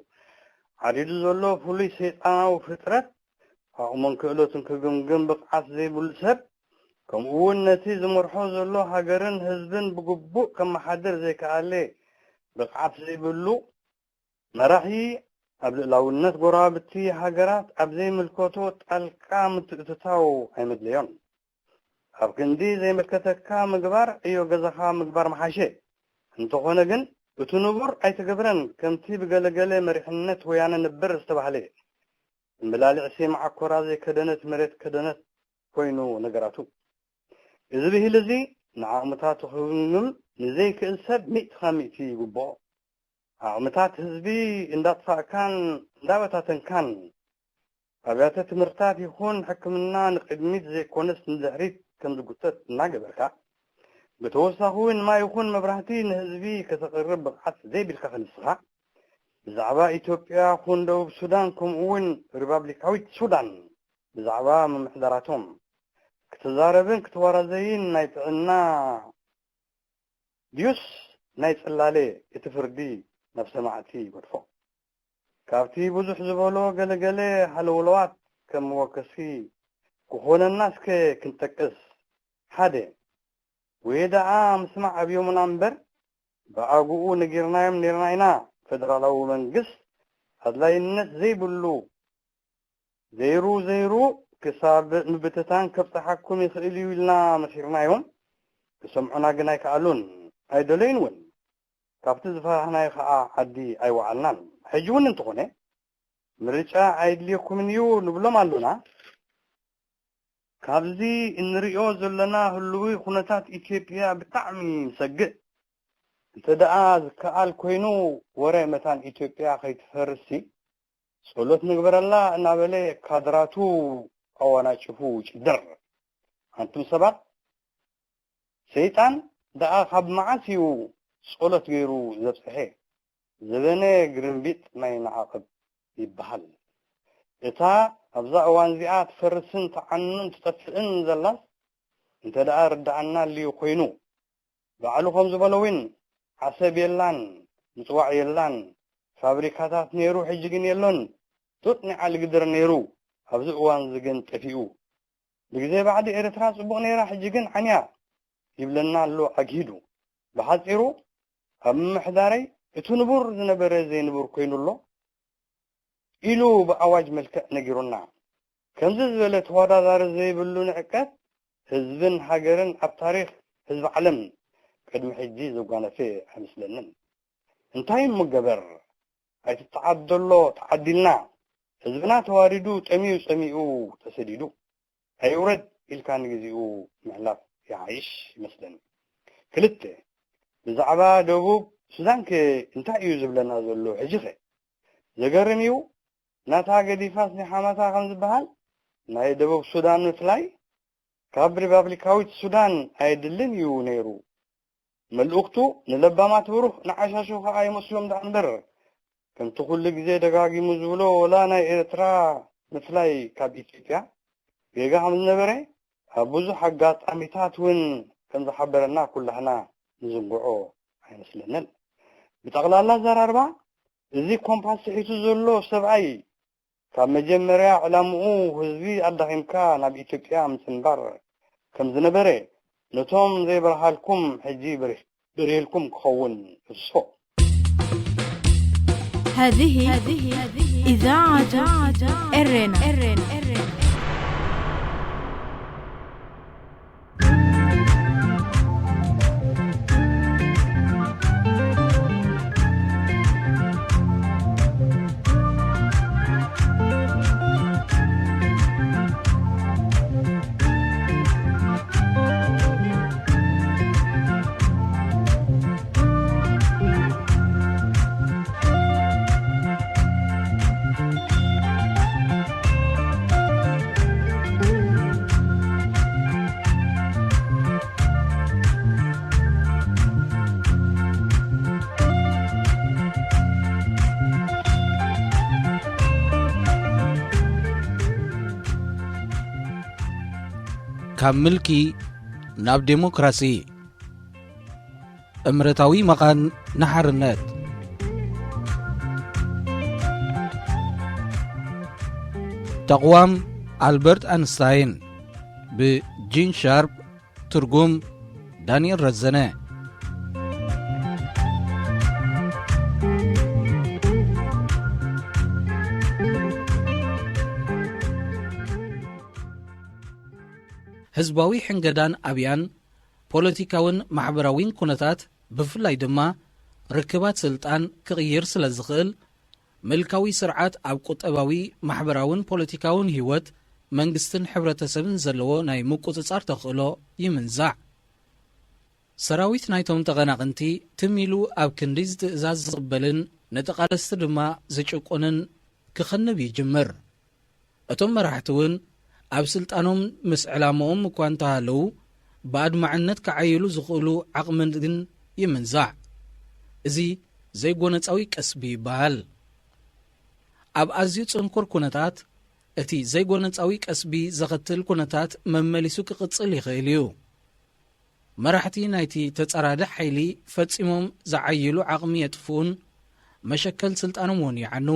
عريد زولو فولي سيطانا وفترة ومن كألوتن كجمجم بقعات زي بلسب كم أول نتيجة مرحوز الله هجرن هزبن بجبوك كم حدر زي كعلي بقعد زي بلو مرحي لوነት ጎራብቲ ሃገራት ኣብ ዘይምልከቶ ጣልቃ ምትእትታው ኣይመድለዮን ኣብ ክንዲ ዘይምልከተካ ምግባር እዮ ገዛኻ ምግባር መሓሸ እንተኾነ ግን እቲ ንቡር ኣይተገብረን ከምቲ ብገለገለ መሪሕነት ወያነ ነበር ዝተባህለ እምላልዕ ሰማዕ ኮራ ዘይከደነት መሬት ከደነት ኮይኑ ነገራቱ እዚ ብሂል እዚ ንዓቕምታት ክህብንም ንዘይክእል ሰብ ሚእቲ ኻሚእቲ ይግብኦ ዓቕምታት ህዝቢ እንዳጥፋእካን እንዳበታተንካን ኣብያተ ትምህርታት ይኹን ሕክምና ንቅድሚት ዘይኮነስ ንድሕሪት ከም ዝጉተት እናገበርካ ብተወሳኺ እውን ማይ ይኹን መብራህቲ ንህዝቢ ከተቕርብ ብቕዓት ዘይብልካ ክንስኻ ብዛዕባ ኢትዮጵያ ይኹን ደቡብ ሱዳን ከምኡውን ሪፐብሊካዊት ሱዳን ብዛዕባ ምምሕዳራቶም ክትዛረብን ክትወራዘይን ናይ ጥዕና ድዩስ ናይ ጽላሌ እቲ ፍርዲ ናብ ሰማዕቲ ይጎድፎ ካብቲ ብዙሕ ዝበሎ ገለገለ ሃለውለዋት ከም ወከሲ ክኾነናስከ ክንጠቅስ ሓደ ወይዳኣ ምስማዕ ኣብዮምና እምበር ብኣግኡ ነጊርናዮም ነርናይና ፌደራላዊ መንግስት ኣድላይነት ዘይብሉ ዘይሩ ክሳብ ንብትታን ከብፀሓኩም ይኽእል እዩ ኢልና መሲርናዮም ክሰምዑና ግን ኣይከኣሉን ኣይደለዩን እውን ካብቲ ዝፈራሕናዮ ከዓ ዓዲ ኣይወዓልናን ሕጂ እውን እንትኾነ ምርጫ ኣይድልየኩምን እዩ ንብሎም ኣሉና ካብዚ እንሪኦ ዘለና ህልዊ ኩነታት ኢትዮጵያ ብጣዕሚ ሰግእ እንተደኣ ዝከኣል ኮይኑ ወረ መታን ኢትዮጵያ ከይትፈርሲ ጸሎት ንግበረላ እናበለ ካድራቱ ኣዋናጭፉ ጭድር አንቱም ሰባት ሰይጣን ደኣ ካብ መዓስዩ ጸሎት ገይሩ ዘብጽሐ ዘበነ ግርምቢጥ ማይ ነዓቅብ ይበሃል እታ ኣብዛ እዋን እዚኣ ትፈርስን ተዓንን ትጠፍእን ዘላስ እንተደኣ ርዳዕና ልዩ ኮይኑ ባዕሉ ከም ዝበለውን ዓሰብ የላን ምጽዋዕ የላን ፋብሪካታት ነይሩ ሕጂ ግን የሎን ጡጥ ንዓል ግድር ነይሩ ኣብዚ እዋን ዝገን ጠፊኡ ብግዜ ባዕዲ ኤርትራ ጽቡቕ ነይራ ሕጂ ግን ዓንያ ይብለና ኣሎ ኣግሂዱ ብሓፂሩ ኣብ ምሕዳረይ እቲ ንቡር ዝነበረ ዘይንቡር ኮይኑሎ ኢሉ ብኣዋጅ መልክዕ ነጊሩና ከምዚ ዝበለ ተወዳዳሪ ዘይብሉ ንዕቀት ህዝብን ሃገርን ኣብ ታሪክ ህዝቢ ዓለም ቅድሚ ሕጂ ዘጓነፈ ኣይመስለንን እንታይ ምገበር ኣይትተዓደሎ ተዓዲልና ህዝብና ተዋሪዱ ጠሚዩ ጸሚኡ ተሰዲዱ ኣይውረድ ኢልካ ንግዚኡ ምሕላፍ ይዓይሽ ይመስለኒ ክልተ ብዛዕባ ደቡብ ሱዳን እንታይ እዩ ዝብለና ዘሎ ሕጂ ኸ ዘገርም እዩ ናታ ገዲፋስ ንሓመታ ከም ዝበሃል ናይ ደቡብ ሱዳን ምፍላይ ካብ ሪፐብሊካዊት ሱዳን ኣይድልን እዩ ነይሩ መልእኽቱ ንለባማት ብሩህ ንዓሻሹ ከዓ ይመስሎም ዳእምበር ከምቲ ኩሉ ግዜ ደጋጊሙ ዝብሎ ወላ ናይ ኤርትራ ምፍላይ ካብ ኢትዮጵያ ጌጋ ከም ዝነበረ ኣብ ብዙሕ ኣጋጣሚታት እውን ከም ዝሓበረና ኩላህና ንዝንግዖ ኣይመስለንን ብጠቕላላ ዘራርባ እዚ ኮምፓስ ሒቱ ዘሎ ሰብኣይ ካብ መጀመርያ ዕላምኡ ህዝቢ ኣዳኺምካ ናብ ኢትዮጵያ ምፅንባር ከም ዝነበረ ነቶም ዘይበረሃልኩም ሕጂ بريلكم كون الصوت هذه إذاعة إرنا ካብ ምልኪ ናብ ዴሞክራሲ እምረታዊ መኻን ንሓርነት ተቋም ኣልበርት አንስታይን ብጂን ሻርፕ ትርጉም ዳንኤል ረዘነ ህዝባዊ ሕንገዳን ኣብያን ፖለቲካውን ማሕበራዊን ኩነታት ብፍላይ ድማ ርክባት ስልጣን ክቕይር ስለ ዝኽእል መልካዊ ስርዓት ኣብ ቁጠባዊ ማሕበራውን ፖለቲካውን ህይወት መንግስትን ሕብረተሰብን ዘለዎ ናይ ምቁፅጻር ተኽእሎ ይምንዛዕ። ሰራዊት ናይቶም ተቐናቕንቲ ትሚሉ ኣብ ክንዲ ዝትእዛዝ ዝቕበልን ነጠቓለስቲ ድማ ዝጭቁንን ክኸንብ ይጅምር። እቶም መራሕቲ እውን ኣብ ስልጣኖም ምስ ዕላምኦም እኳ እንተሃለዉ ብኣድማዕነት ክዓይሉ ዝኽእሉ ዓቕምን ግን ይምንዛዕ። እዚ ዘይጎነፃዊ ቀስቢ ይበሃል። ኣብ ኣዝዩ ጽንኩር ኩነታት እቲ ዘይጎነፃዊ ቀስቢ ዘኸትል ኩነታት መመሊሱ ክቕጽል ይኽእል እዩ። መራሕቲ ናይቲ ተጸራድሕ ሓይሊ ፈጺሞም ዝዓይሉ ዓቕሚ የጥፍኡን መሸከል ስልጣኖም እውን ይዓኑ።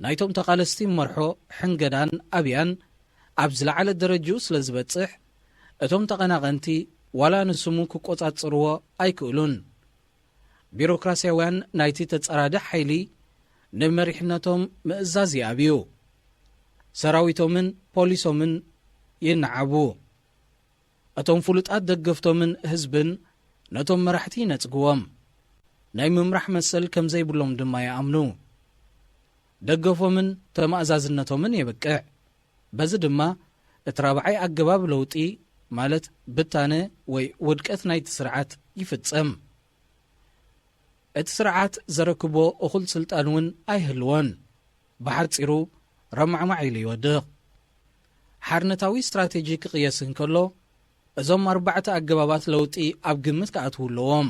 ናይቶም ተቓለስቲ መርሖ ሕንገዳን ኣብያን ኣብ ዝለዓለ ደረጅኡ ስለ ዝበጽሕ እቶም ተቐናቐንቲ ዋላ ንስሙ ክቈጻጽርዎ ኣይክእሉን። ቢሮክራስያውያን ናይቲ ተጸራድሕ ሓይሊ ንመሪሕነቶም ምእዛዝ ይኣብዩ። ሰራዊቶምን ፖሊሶምን ይነዓቡ። እቶም ፍሉጣት ደገፍቶምን ህዝብን ነቶም መራሕቲ ይነጽግዎም። ናይ ምምራሕ መሰል ከም ዘይብሎም ድማ ይኣምኑ። ደገፎምን ተማእዛዝነቶምን የበቅዕ። በዚ ድማ እቲ ራብዓይ ኣገባብ ለውጢ ማለት ብታነ ወይ ውድቀት ናይቲ ስርዓት ይፍጸም። እቲ ስርዓት ዘረክቦ እኹል ስልጣን እውን ኣይህልዎን። ብሓፂሩ ረማዕማዕ ኢሉ ይወድቕ። ሓርነታዊ ስትራቴጂ ክቕየስ እንከሎ እዞም 4 ኣገባባት ለውጢ ኣብ ግምት ክኣትዉ ኣለዎም።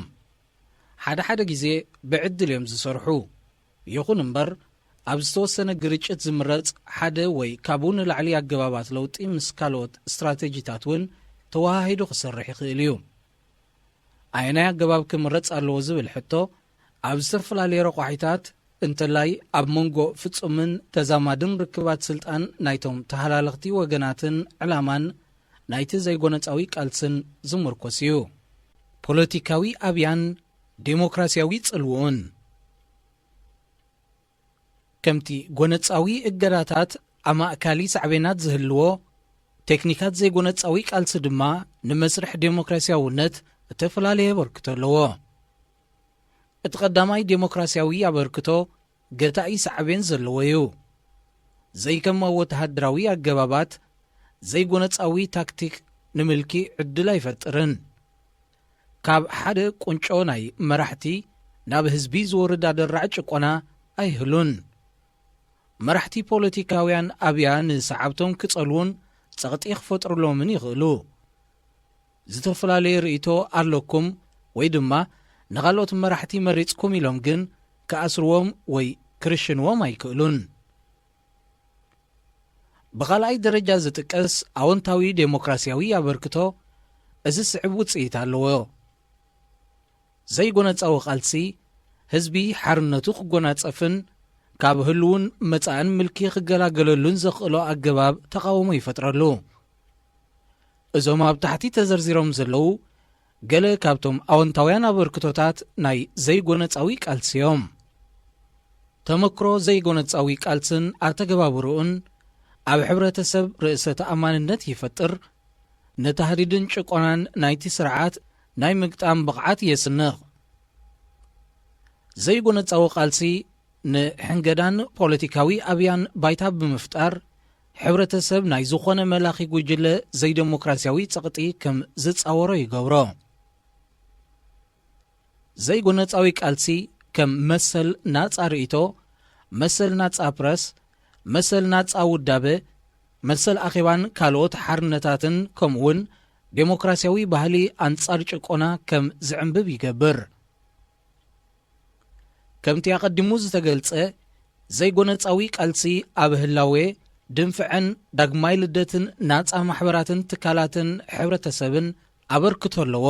ሓደ ሓደ ግዜ ብዕድል እዮም ዝሰርሑ። ይኹን እምበር ኣብ ዝተወሰነ ግርጭት ዝምረጽ ሓደ ወይ ካብኡ ንላዕሊ ኣገባባት ለውጢ ምስ ካልኦት ስትራቴጂታት እውን ተዋሃሂዱ ክሰርሕ ይኽእል እዩ። ኣየናይ ኣገባብ ክምረጽ ኣለዎ ዝብል ሕቶ ኣብ ዝተፈላለየ ረቑሒታት እንተላይ ኣብ መንጎ ፍጹምን ተዛማድን ርክባት ስልጣን ናይቶም ተሃላለኽቲ ወገናትን ዕላማን ናይቲ ዘይጎነፃዊ ቃልስን ዝምርኮስ እዩ። ፖለቲካዊ ኣብያን ዴሞክራስያዊ ጽልውኡን ከምቲ ጎነፃዊ እገዳታት ኣማእካሊ ሳዕቤናት ዝህልዎ ቴክኒካት ዘይጎነፃዊ ቃልሲ ድማ ንመስርሕ ዴሞክራስያውነት እተፈላለየ ኣበርክቶ ኣለዎ። እቲ ቀዳማይ ዴሞክራስያዊ ኣበርክቶ ገታኢ ሳዕቤን ዘለዎ እዩ። ዘይከመ ወተሃደራዊ ኣገባባት ዘይጎነፃዊ ታክቲክ ንምልኪ ዕድል ኣይፈጥርን። ካብ ሓደ ቁንጮ ናይ መራሕቲ ናብ ህዝቢ ዝወርድ ኣደራዕ ጭቆና ኣይህሉን። መራሕቲ ፖለቲካውያን ኣብያ ንሰዓብቶም ክጸልውን ጸቕጢ ክፈጥሩሎምን ይኽእሉ። ዝተፈላለየ ርእይቶ ኣለኩም ወይ ድማ ንኻልኦት መራሕቲ መሪጽኩም ኢሎም ግን ክኣስርዎም ወይ ክርሽንዎም ኣይክእሉን። ብኻልኣይ ደረጃ ዝጥቀስ ኣወንታዊ ዴሞክራስያዊ ኣበርክቶ እዚ ስዕብ ውፅኢት ኣለዎ። ዘይጎነፃዊ ቓልሲ ህዝቢ ሓርነቱ ክጎናጸፍን ካብ ህልውን መጻእን ምልኪ ክገላገለሉን ዘኽእሎ ኣገባብ ተቃውሞ ይፈጥረሉ። እዞም ኣብ ታሕቲ ተዘርዚሮም ዘለዉ ገለ ካብቶም ኣወንታውያን ኣበርክቶታት ናይ ዘይጎነፃዊ ቃልሲ እዮም። ተመክሮ ዘይጎነፃዊ ቃልስን ኣተገባብሩኡን ኣብ ሕብረተሰብ ርእሰ ተኣማንነት ይፈጥር። ነታህዲድን ጭቆናን ናይቲ ስርዓት ናይ ምግጣም ብቕዓት የስንቕ። ዘይጎነፃዊ ቃልሲ ንሕንገዳን ፖለቲካዊ ኣብያን ባይታ ብምፍጣር ሕብረተሰብ ናይ ዝኾነ መላኺ ጉጅለ ዘይዴሞክራስያዊ ጸቕጢ ከም ዝጻወሮ ይገብሮ። ዘይጎነፃዊ ቃልሲ ከም መሰል ናጻ ርእይቶ፣ መሰል ናጻ ፕረስ፣ መሰል ናጻ ውዳበ፣ መሰል ኣኼባን ካልኦት ሓርነታትን ከምኡውን ዴሞክራስያዊ ባህሊ ኣንጻር ጭቆና ከም ዝዕንብብ ይገብር። ከምቲ ኣቐዲሙ ዝተገልጸ ዘይጎነፃዊ ቃልሲ ኣብ ህላዌ ድንፍዕን ዳግማይ ልደትን ናጻ ማሕበራትን ትካላትን ሕብረተሰብን ኣበርክቶ ኣለዎ።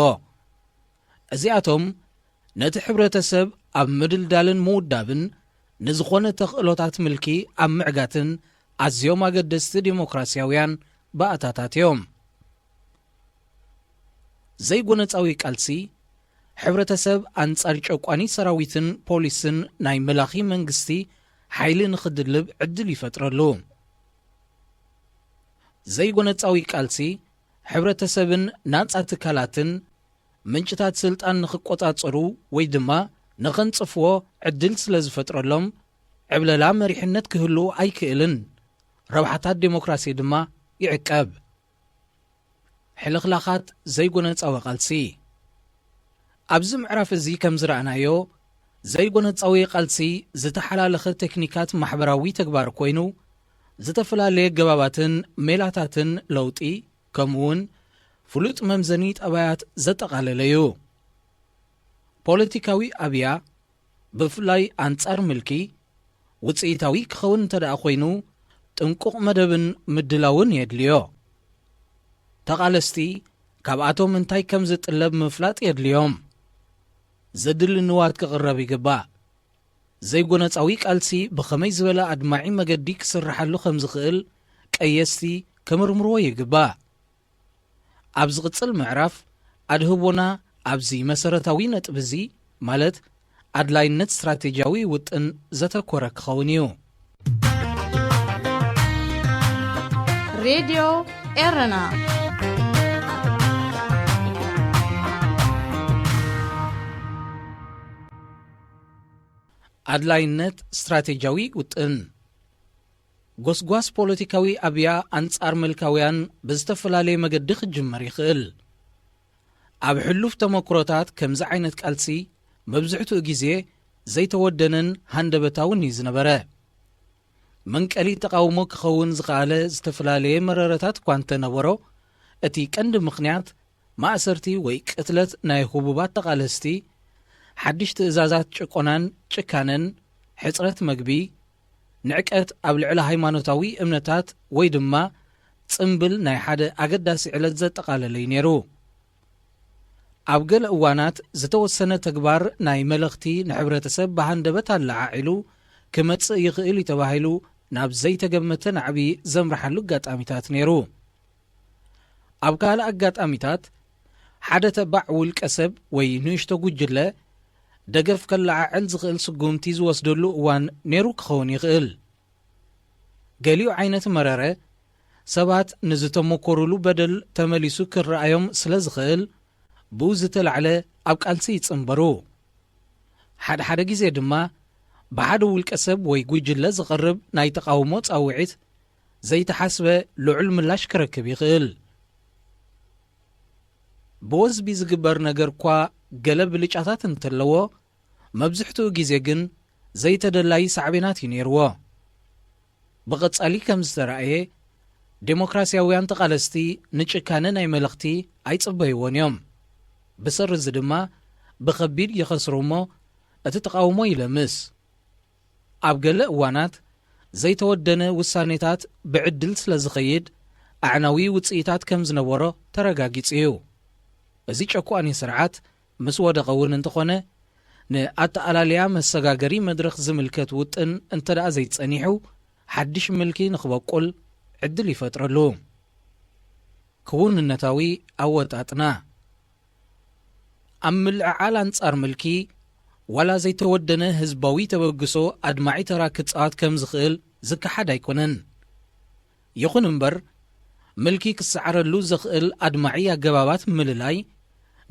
እዚኣቶም ነቲ ሕብረተሰብ ኣብ ምድልዳልን ምውዳብን ንዝኾነ ተኽእሎታት ምልኪ ኣብ ምዕጋትን ኣዝዮም ኣገደስቲ ዴሞክራስያውያን ባእታታት እዮም። ዘይጎነፃዊ ቃልሲ ሕብረተሰብ ኣንጻር ጨቋኒ ሰራዊትን ፖሊስን ናይ መላኺ መንግስቲ ሓይሊ ንኽድልብ ዕድል ይፈጥረሉ። ዘይጎነፃዊ ቃልሲ ሕብረተሰብን ናጻ ትካላትን ምንጭታት ስልጣን ንኽቆጻጸሩ ወይ ድማ ንኸንጽፍዎ ዕድል ስለ ዝፈጥረሎም ዕብለላ መሪሕነት ክህሉ ኣይክእልን። ረብሓታት ዴሞክራሲ ድማ ይዕቀብ። ሕልኽላኻት ዘይጎነጻዊ ቓልሲ ኣብዚ ምዕራፍ እዚ ከም ዝረኣናዮ ዘይጎነጻዊ ቓልሲ ዝተሓላለኸ ቴክኒካት ማሕበራዊ ተግባር ኮይኑ ዝተፈላለየ ገባባትን ሜላታትን ለውጢ ከምኡውን ፍሉጥ መምዘኒ ጠባያት ዘጠቓለለዩ። ፖለቲካዊ ኣብያ ብፍላይ ኣንጻር ምልኪ ውፅኢታዊ ክኸውን እንተ ደኣ ኮይኑ ጥንቁቕ መደብን ምድላውን የድልዮ። ተቓለስቲ ካብኣቶም እንታይ ከም ዝጥለብ ምፍላጥ የድልዮም። ዘድሊ ንዋት ክቕረብ ይግባእ። ዘይጎነጻዊ ቃልሲ ብኸመይ ዝበለ ኣድማዒ መገዲ ክስርሓሉ ከም ዝኽእል ቀየስቲ ከምርምርዎ ይግባእ። ኣብ ዝቕጽል ምዕራፍ ኣድህቦና ኣብዚ መሰረታዊ ነጥብ እዚ ማለት ኣድላይነት ስትራቴጅያዊ ውጥን ዘተኮረ ክኸውን እዩ። ሬድዮ ኤረና ኣድላይነት ስትራቴጅያዊ ውጥን ጎስጓስ ፖለቲካዊ ኣብያ ኣንጻር መልካውያን ብዝተፈላለየ መገዲ ክጅመር ይኽእል። ኣብ ሕሉፍ ተመክሮታት ከምዚ ዓይነት ቃልሲ መብዝሕትኡ ግዜ ዘይተወደነን ሃንደበታውን እዩ ዝነበረ። መንቀሊ ተቃውሞ ክኸውን ዝኸኣለ ዝተፈላለየ መረረታት እኳ እንተነበሮ እቲ ቀንዲ ምኽንያት ማእሰርቲ ወይ ቅትለት ናይ ህቡባት ተቓለስቲ ሓድሽ ትእዛዛት ጭቆናን ጭካነን ሕፅረት መግቢ ንዕቀት ኣብ ልዕሊ ሃይማኖታዊ እምነታት ወይ ድማ ጽምብል ናይ ሓደ ኣገዳሲ ዕለት ዘጠቓለለዩ ነይሩ። ኣብ ገለ እዋናት ዝተወሰነ ተግባር ናይ መልእኽቲ ንሕብረተሰብ ብሃንደበት ኣለዓዒሉ ክመጽእ ይኽእል እዩ ተባሂሉ ናብ ዘይተገመተ ናዕቢ ዘምርሓሉ ኣጋጣሚታት ነይሩ። ኣብ ካልእ ኣጋጣሚታት ሓደ ተባዕ ውልቀ ሰብ ወይ ንእሽቶ ጉጅለ ደገፍ ከለዓዕል ዝኽእል ስጉምቲ ዝወስደሉ እዋን ነይሩ ክኸውን ይኽእል። ገሊኡ ዓይነት መረረ ሰባት ንዝተመኰሩሉ በደል ተመሊሱ ክረኣዮም ስለ ዝኽእል ብኡ ዝተላዕለ ኣብ ቃልሲ ይጽምበሩ። ሓደ ግዜ ድማ ብሓደ ውልቀ ሰብ ወይ ጉጅለ ዝቐርብ ናይ ተቃውሞ ጻውዒት ዘይተሓስበ ልዑል ምላሽ ክረክብ ይኽእል። ብወዝቢ ዝግበር ነገር እኳ ገለ ብልጫታት እንተለዎ መብዝሕትኡ ግዜ ግን ዘይተደላይ ሳዕቤናት እዩ ነይርዎ። ብቐጻሊ ከም ዝተረኣየ ዴሞክራስያውያን ተቓለስቲ ንጭካነ ናይ መልእኽቲ ኣይጽበይዎን እዮም። ብሰር እዚ ድማ ብኸቢድ ይኸስሩ እሞ እቲ ተቃውሞ ይለምስ። ኣብ ገለ እዋናት ዘይተወደነ ውሳኔታት ብዕድል ስለ ዝኸይድ ኣዕናዊ ውፅኢታት ከም ዝነበሮ ተረጋጊጹ እዩ። እዚ ጨቋኒ ስርዓት ምስ ወደቐ እውን እንተኾነ ንኣተኣላለያ መሰጋገሪ መድረኽ ዝምልከት ውጥን እንተ ደኣ ዘይጸኒሑ ሓድሽ ምልኪ ንኽበቁል ዕድል ይፈጥረሉ። ክውንነታዊ ኣወጣጥና ኣብ ምልዕዓል ኣንጻር ምልኪ ዋላ ዘይተወደነ ህዝባዊ ተበግሶ ኣድማዒ ተራ ክጻወት ከም ዝኽእል ዝከሓድ ኣይኮነን። ይኹን እምበር ምልኪ ክሰዓረሉ ዘኽእል ኣድማዒ ኣገባባት ምልላይ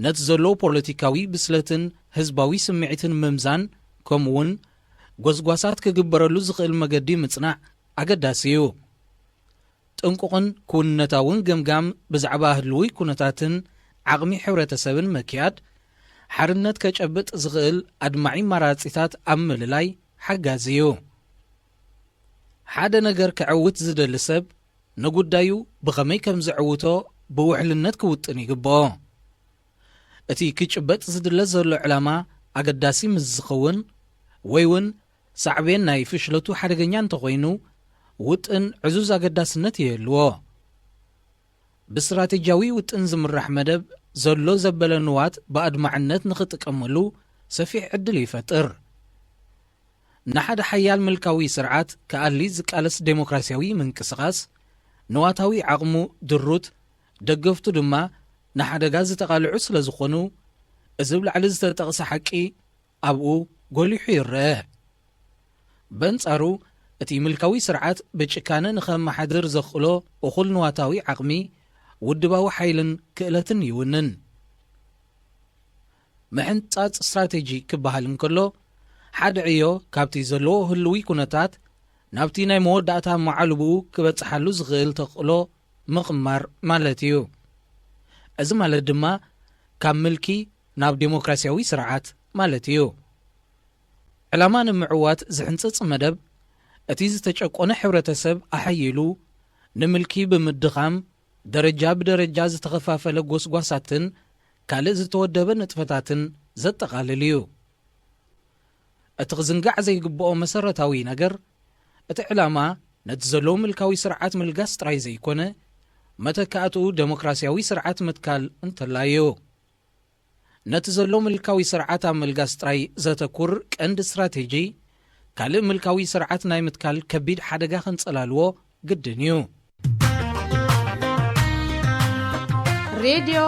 ነቲ ዘለዎ ፖለቲካዊ ብስለትን ህዝባዊ ስምዒትን ምምዛን ከምኡውን ጐስጓሳት ክግበረሉ ዝኽእል መገዲ ምጽናዕ ኣገዳሲ እዩ። ጥንቁቕን ክውንነታውን ገምጋም ብዛዕባ ህልውይ ኩነታትን ዓቕሚ ሕብረተሰብን መክያድ ሓርነት ከጨብጥ ዝኽእል ኣድማዒ ማራጺታት ኣብ ምልላይ ሓጋዝ እዩ። ሓደ ነገር ክዕውት ዝደሊ ሰብ ንጉዳዩ ብኸመይ ከም ዝዕውቶ ብውሕልነት ክውጥን ይግብኦ። እቲ ክጭበጥ ዝድለ ዘሎ ዕላማ ኣገዳሲ ምስ ዝኸውን ወይ እውን ሳዕቤን ናይ ፍሽለቱ ሓደገኛ እንተኾይኑ ውጥን ዕዙዝ ኣገዳስነት የልዎ። ብስትራቴጅያዊ ውጥን ዝምራሕ መደብ ዘሎ ዘበለ ንዋት ብኣድማዕነት ንኽጥቀመሉ ሰፊሕ ዕድል ይፈጥር። ንሓደ ሓያል ምልካዊ ስርዓት ከኣሊ ዝቃለስ ዴሞክራስያዊ ምንቅስቓስ ንዋታዊ ዓቕሙ ድሩት ደገፍቱ ድማ ንሓደጋ ዝተቓልዑ ስለ ዝኾኑ እዚ ብላዕሊ ዝተጠቕሰ ሓቂ ኣብኡ ጐሊሑ ይርአ። በንጻሩ እቲ ምልካዊ ስርዓት ብጭካነ ንኸመሓድር ዘኽእሎ እኹል ንዋታዊ ዓቕሚ ውድባዊ ሓይልን ክእለትን ይውንን ምሕንጻጽ ስትራቴጂ ክበሃል እንከሎ ሓደ ዕዮ ካብቲ ዘለዎ ህልዊ ኩነታት ናብቲ ናይ መወዳእታ መዓልብኡ ክበጽሓሉ ዝኽእል ተኽእሎ ምቕማር ማለት እዩ እዚ ማለት ድማ ካብ ምልኪ ናብ ዴሞክራሲያዊ ስርዓት ማለት እዩ ዕላማ ንምዕዋት ዝሕንጽጽ መደብ እቲ ዝተጨቆነ ሕብረተሰብ ኣሓይሉ ንምልኪ ብምድኻም ደረጃ ብደረጃ ዝተኸፋፈለ ጎስጓሳትን ካልእ ዝተወደበ ንጥፈታትን ዘጠቓልል እዩ እቲ ክዝንጋዕ ዘይግብኦ መሰረታዊ ነገር እቲ ዕላማ ነቲ ዘለዎ ምልካዊ ስርዓት ምልጋስ ጥራይ ዘይኮነ መተካእትኡ ዴሞክራሲያዊ ስርዓት ምትካል እንተላዩ ነቲ ዘሎ ምልካዊ ስርዓት ኣብ ምልጋስ ጥራይ ዘተኩር ቀንዲ ስትራቴጂ ካልእ ምልካዊ ስርዓት ናይ ምትካል ከቢድ ሓደጋ ክንጸላልዎ ግድን እዩ ሬድዮ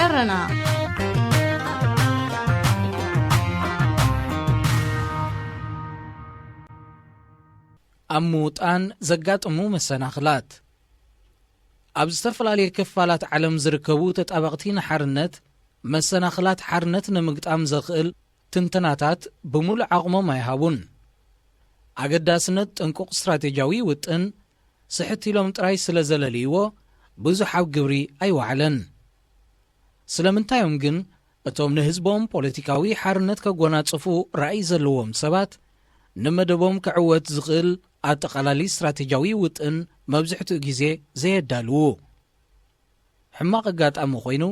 ኤረና ኣብ ምውጣን ዘጋጥሙ መሰናኽላት ኣብ ዝተፈላለየ ክፋላት ዓለም ዝርከቡ ተጣበቕቲ ንሓርነት መሰናኽላት ሓርነት ንምግጣም ዘኽእል ትንተናታት ብምሉእ ዓቕሞም ኣይሃቡን ኣገዳስነት ጥንቁቕ ስትራቴጃዊ ውጥን ስሕት ኢሎም ጥራይ ስለ ዘለልይዎ ብዙሕ ኣብ ግብሪ ኣይወዓለን ስለምንታዮም ግን እቶም ንህዝቦም ፖለቲካዊ ሓርነት ከጎናጽፉ ራእይ ዘለዎም ሰባት ንመደቦም ክዕወት ዝኽእል ኣጠቓላሊ ስትራቴጃዊ ውጥን መብዝሕትኡ ግዜ ዘየዳልዉ ሕማቕ ኣጋጣሚ ኮይኑ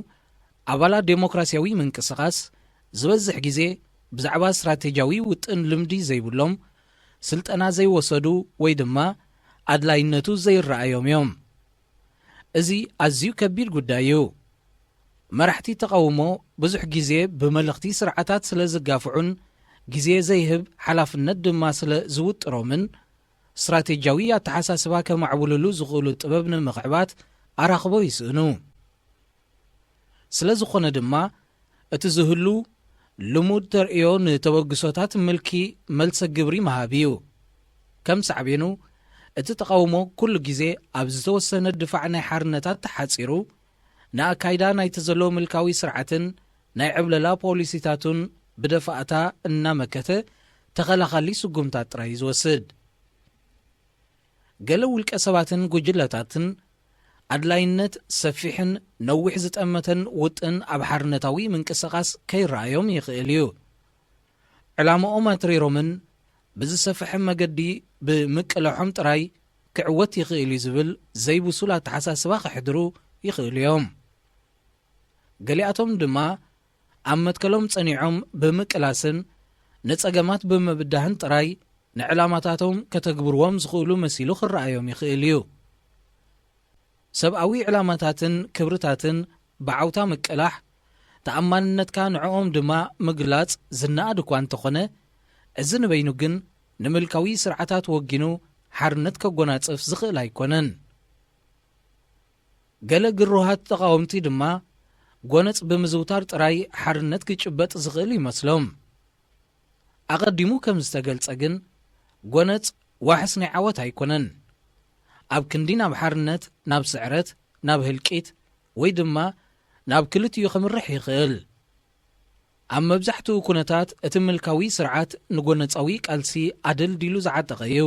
ኣባላት ዴሞክራሲያዊ ምንቅስቓስ ዝበዝሕ ግዜ ብዛዕባ ስትራቴጃዊ ውጥን ልምዲ ዘይብሎም ስልጠና ዘይወሰዱ ወይ ድማ ኣድላይነቱ ዘይረኣዮም እዮም እዚ ኣዝዩ ከቢድ ጉዳይ እዩ መራሕቲ ተቃውሞ ብዙሕ ግዜ ብመልእኽቲ ስርዓታት ስለ ዝጋፍዑን ግዜ ዘይህብ ሓላፍነት ድማ ስለ ዝውጥሮምን ስትራቴጃዊ ኣተሓሳስባ ከማዕብልሉ ዝኽእሉ ጥበብ ንምኽዕባት ኣራኽቦ ይስእኑ ስለ ዝኾነ ድማ እቲ ዝህሉ ልሙድ ተርእዮ ንተበግሶታት ምልኪ መልሰ ግብሪ መሃብ እዩ ከም ሳዕቤኑ እቲ ተቃውሞ ኩሉ ግዜ ኣብ ዝተወሰነ ድፋዕ ናይ ሓርነታት ተሓፂሩ ንኣካይዳ ናይቲ ዘሎ ምልካዊ ስርዓትን ናይ ዕብለላ ፖሊሲታቱን ብደፋእታ እናመከተ ተኸላኻሊ ስጉምታት ጥራይ ዝወስድ ገለ ውልቀ ሰባትን ጉጅለታትን ኣድላይነት ሰፊሕን ነዊሕ ዝጠመተን ውጥን ኣብ ሓርነታዊ ምንቅስቓስ ከይረኣዮም ይኽእል እዩ ዕላማኦም ኣትሪሮምን ብዝሰፍሐ መገዲ ብምቅልሖም ጥራይ ክዕወት ይኽእል እዩ ዝብል ዘይብሱል ኣተሓሳስባ ክሕድሩ ይኽእሉ እዮም ገሊኣቶም ድማ ኣብ መትከሎም ጸኒዖም ብምቅላስን ንጸገማት ብምብዳህን ጥራይ ንዕላማታቶም ከተግብርዎም ዝኽእሉ መሲሉ ክረኣዮም ይኽእል እዩ ሰብኣዊ ዕላማታትን ክብርታትን ብዓውታ ምቅላሕ ተኣማንነትካ ንዕኦም ድማ ምግላጽ ዝነኣድ እኳ እንተኾነ እዚ ንበይኑ ግን ንምልካዊ ስርዓታት ወጊኑ ሓርነት ከጎናጽፍ ዝኽእል ኣይኮነን ገለ ግሩሃት ተቃወምቲ ድማ ጎነጽ ብምዝውታር ጥራይ ሓርነት ክጭበጥ ዝኽእል ይመስሎም ኣቐዲሙ ከም ዝተገልጸ ግን ጎነጽ ዋሕስ ናይ ዓወት ኣይኮነን ኣብ ክንዲ ናብ ሓርነት ናብ ስዕረት ናብ ህልቂት ወይ ድማ ናብ ክልትዩ ኽምርሕ ይኽእል ኣብ መብዛሕትኡ ኩነታት እቲ ምልካዊ ስርዓት ንጎነጻዊ ቃልሲ ኣደልዲሉ ዝዓጠቐ እዩ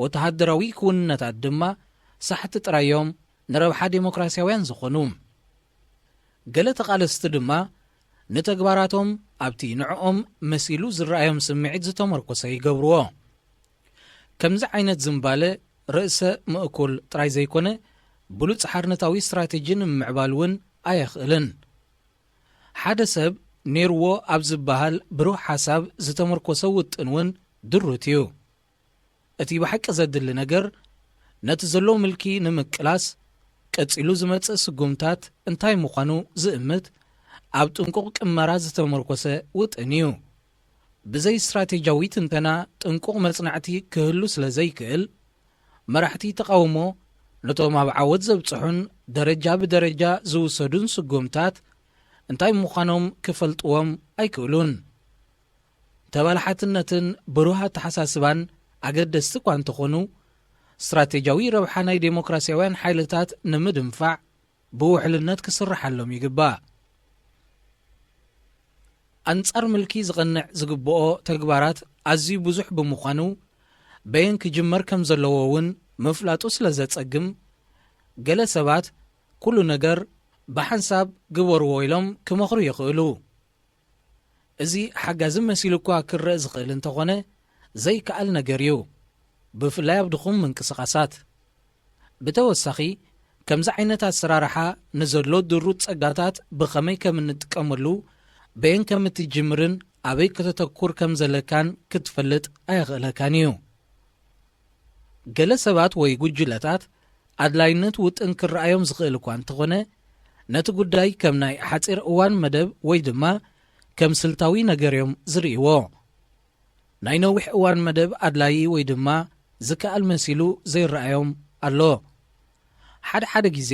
ወተሃደራዊ ክውንነታት ድማ ሳሕቲ ጥራዮም ንረብሓ ዴሞክራስያውያን ዝኾኑ ገለ ተቓለስቲ ድማ ንተግባራቶም ኣብቲ ንዕኦም መሲሉ ዝረኣዮም ስምዒት ዝተመርኮሰ ይገብርዎ ከምዚ ዓይነት ዝምባለ ርእሰ ምእኩል ጥራይ ዘይኮነ ብሉጽ ሓርነታዊ ስትራቴጂን ምዕባል እውን ኣየኽእልን ሓደ ሰብ ነይርዎ ኣብ ዝበሃል ብሩህ ሓሳብ ዝተመርኮሰ ውጥን እውን ድሩት እዩ እቲ ብሓቂ ዘድሊ ነገር ነቲ ዘሎ ምልኪ ንምቅላስ ቀጺሉ ዝመጽእ ስጉምታት እንታይ ምዃኑ ዝእምት ኣብ ጥንቁቕ ቅመራ ዝተመርኮሰ ውጥን እዩ ብዘይ ስትራቴጃዊ ትንተና ጥንቁቕ መጽናዕቲ ክህሉ ስለ ዘይክእል መራሕቲ ተቃውሞ ነቶም ኣብ ዓወት ዘብጽሑን ደረጃ ብደረጃ ዝውሰዱን ስጉምታት እንታይ ምዃኖም ክፈልጥዎም ኣይክእሉን ተባላሓትነትን ብሩህ ኣተሓሳስባን ኣገደስቲ እኳ እንተኾኑ ስትራቴጃዊ ረብሓ ናይ ዴሞክራስያውያን ሓይልታት ንምድንፋዕ ብውሕልነት ክስርሓሎም ይግባእ። ኣንጻር ምልኪ ዝቐንዕ ዝግብኦ ተግባራት ኣዝዩ ብዙሕ ብምዃኑ በየን ክጅመር ከም ዘለዎ እውን ምፍላጡ ስለ ዘጸግም ገለ ሰባት ኩሉ ነገር ብሓንሳብ ግበርዎ ኢሎም ክመኽሩ ይኽእሉ። እዚ ሓጋዚ መሲሉ እኳ ክርአ ዝኽእል እንተኾነ ዘይከኣል ነገር እዩ፣ ብፍላይ ኣብ ድኹም ምንቅስቓሳት። ብተወሳኺ ከምዚ ዓይነት ኣሰራርሓ ንዘሎ ድሩት ጸጋታት ብኸመይ ከም እንጥቀመሉ በየን ከም እትጅምርን ኣበይ ከተተኩር ከም ዘለካን ክትፈልጥ ኣይኽእለካን እዩ። ገለ ሰባት ወይ ጉጅለታት ኣድላይነት ውጥን ክረኣዮም ዝኽእል እኳ እንተኾነ ነቲ ጉዳይ ከም ናይ ሓፂር እዋን መደብ ወይ ድማ ከም ስልታዊ ነገር እዮም ዝርእይዎ። ናይ ነዊሕ እዋን መደብ ኣድላይ ወይ ድማ ዝከኣል መሲሉ ዘይረኣዮም ኣሎ። ሓደ ግዜ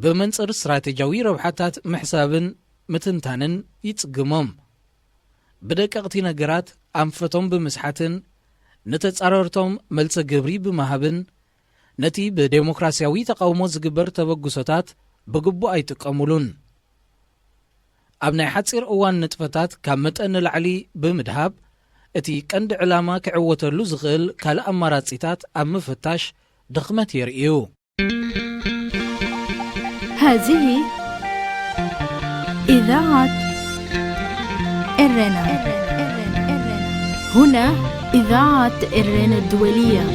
ብመንጽር እስትራቴጃዊ ረብሓታት ምሕሳብን ምትንታንን ይጽግሞም። ብደቀቕቲ ነገራት ኣንፈቶም ብምስሓትን ንተጻረርቶም መልፀ ግብሪ ብምሃብን ነቲ ብዴሞክራስያዊ ተቃውሞ ዝግበር ተበግሶታት ብግቡእ ኣይጥቀሙሉን። ኣብ ናይ ሓፂር እዋን ንጥፈታት ካብ መጠን ንላዕሊ ብምድሃብ እቲ ቀንዲ ዕላማ ክዕወተሉ ዝኽእል ካልእ ኣማራጺታት ኣብ ምፍታሽ ድኽመት የርእዩ። هذه إذاعة إرنا. هنا إذاعة إرنا الدولية.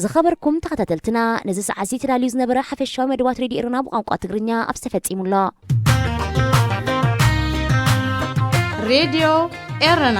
ዝኸበርኩም ተኸታተልትና ነዚ ሰዓት እዚ ተዳልዩ ዝነበረ ሓፈሻዊ መደባት ሬድዮ ኤረና ብቋንቋ ትግርኛ ኣብ ተፈጺሙሎ። ሬድዮ ኤረና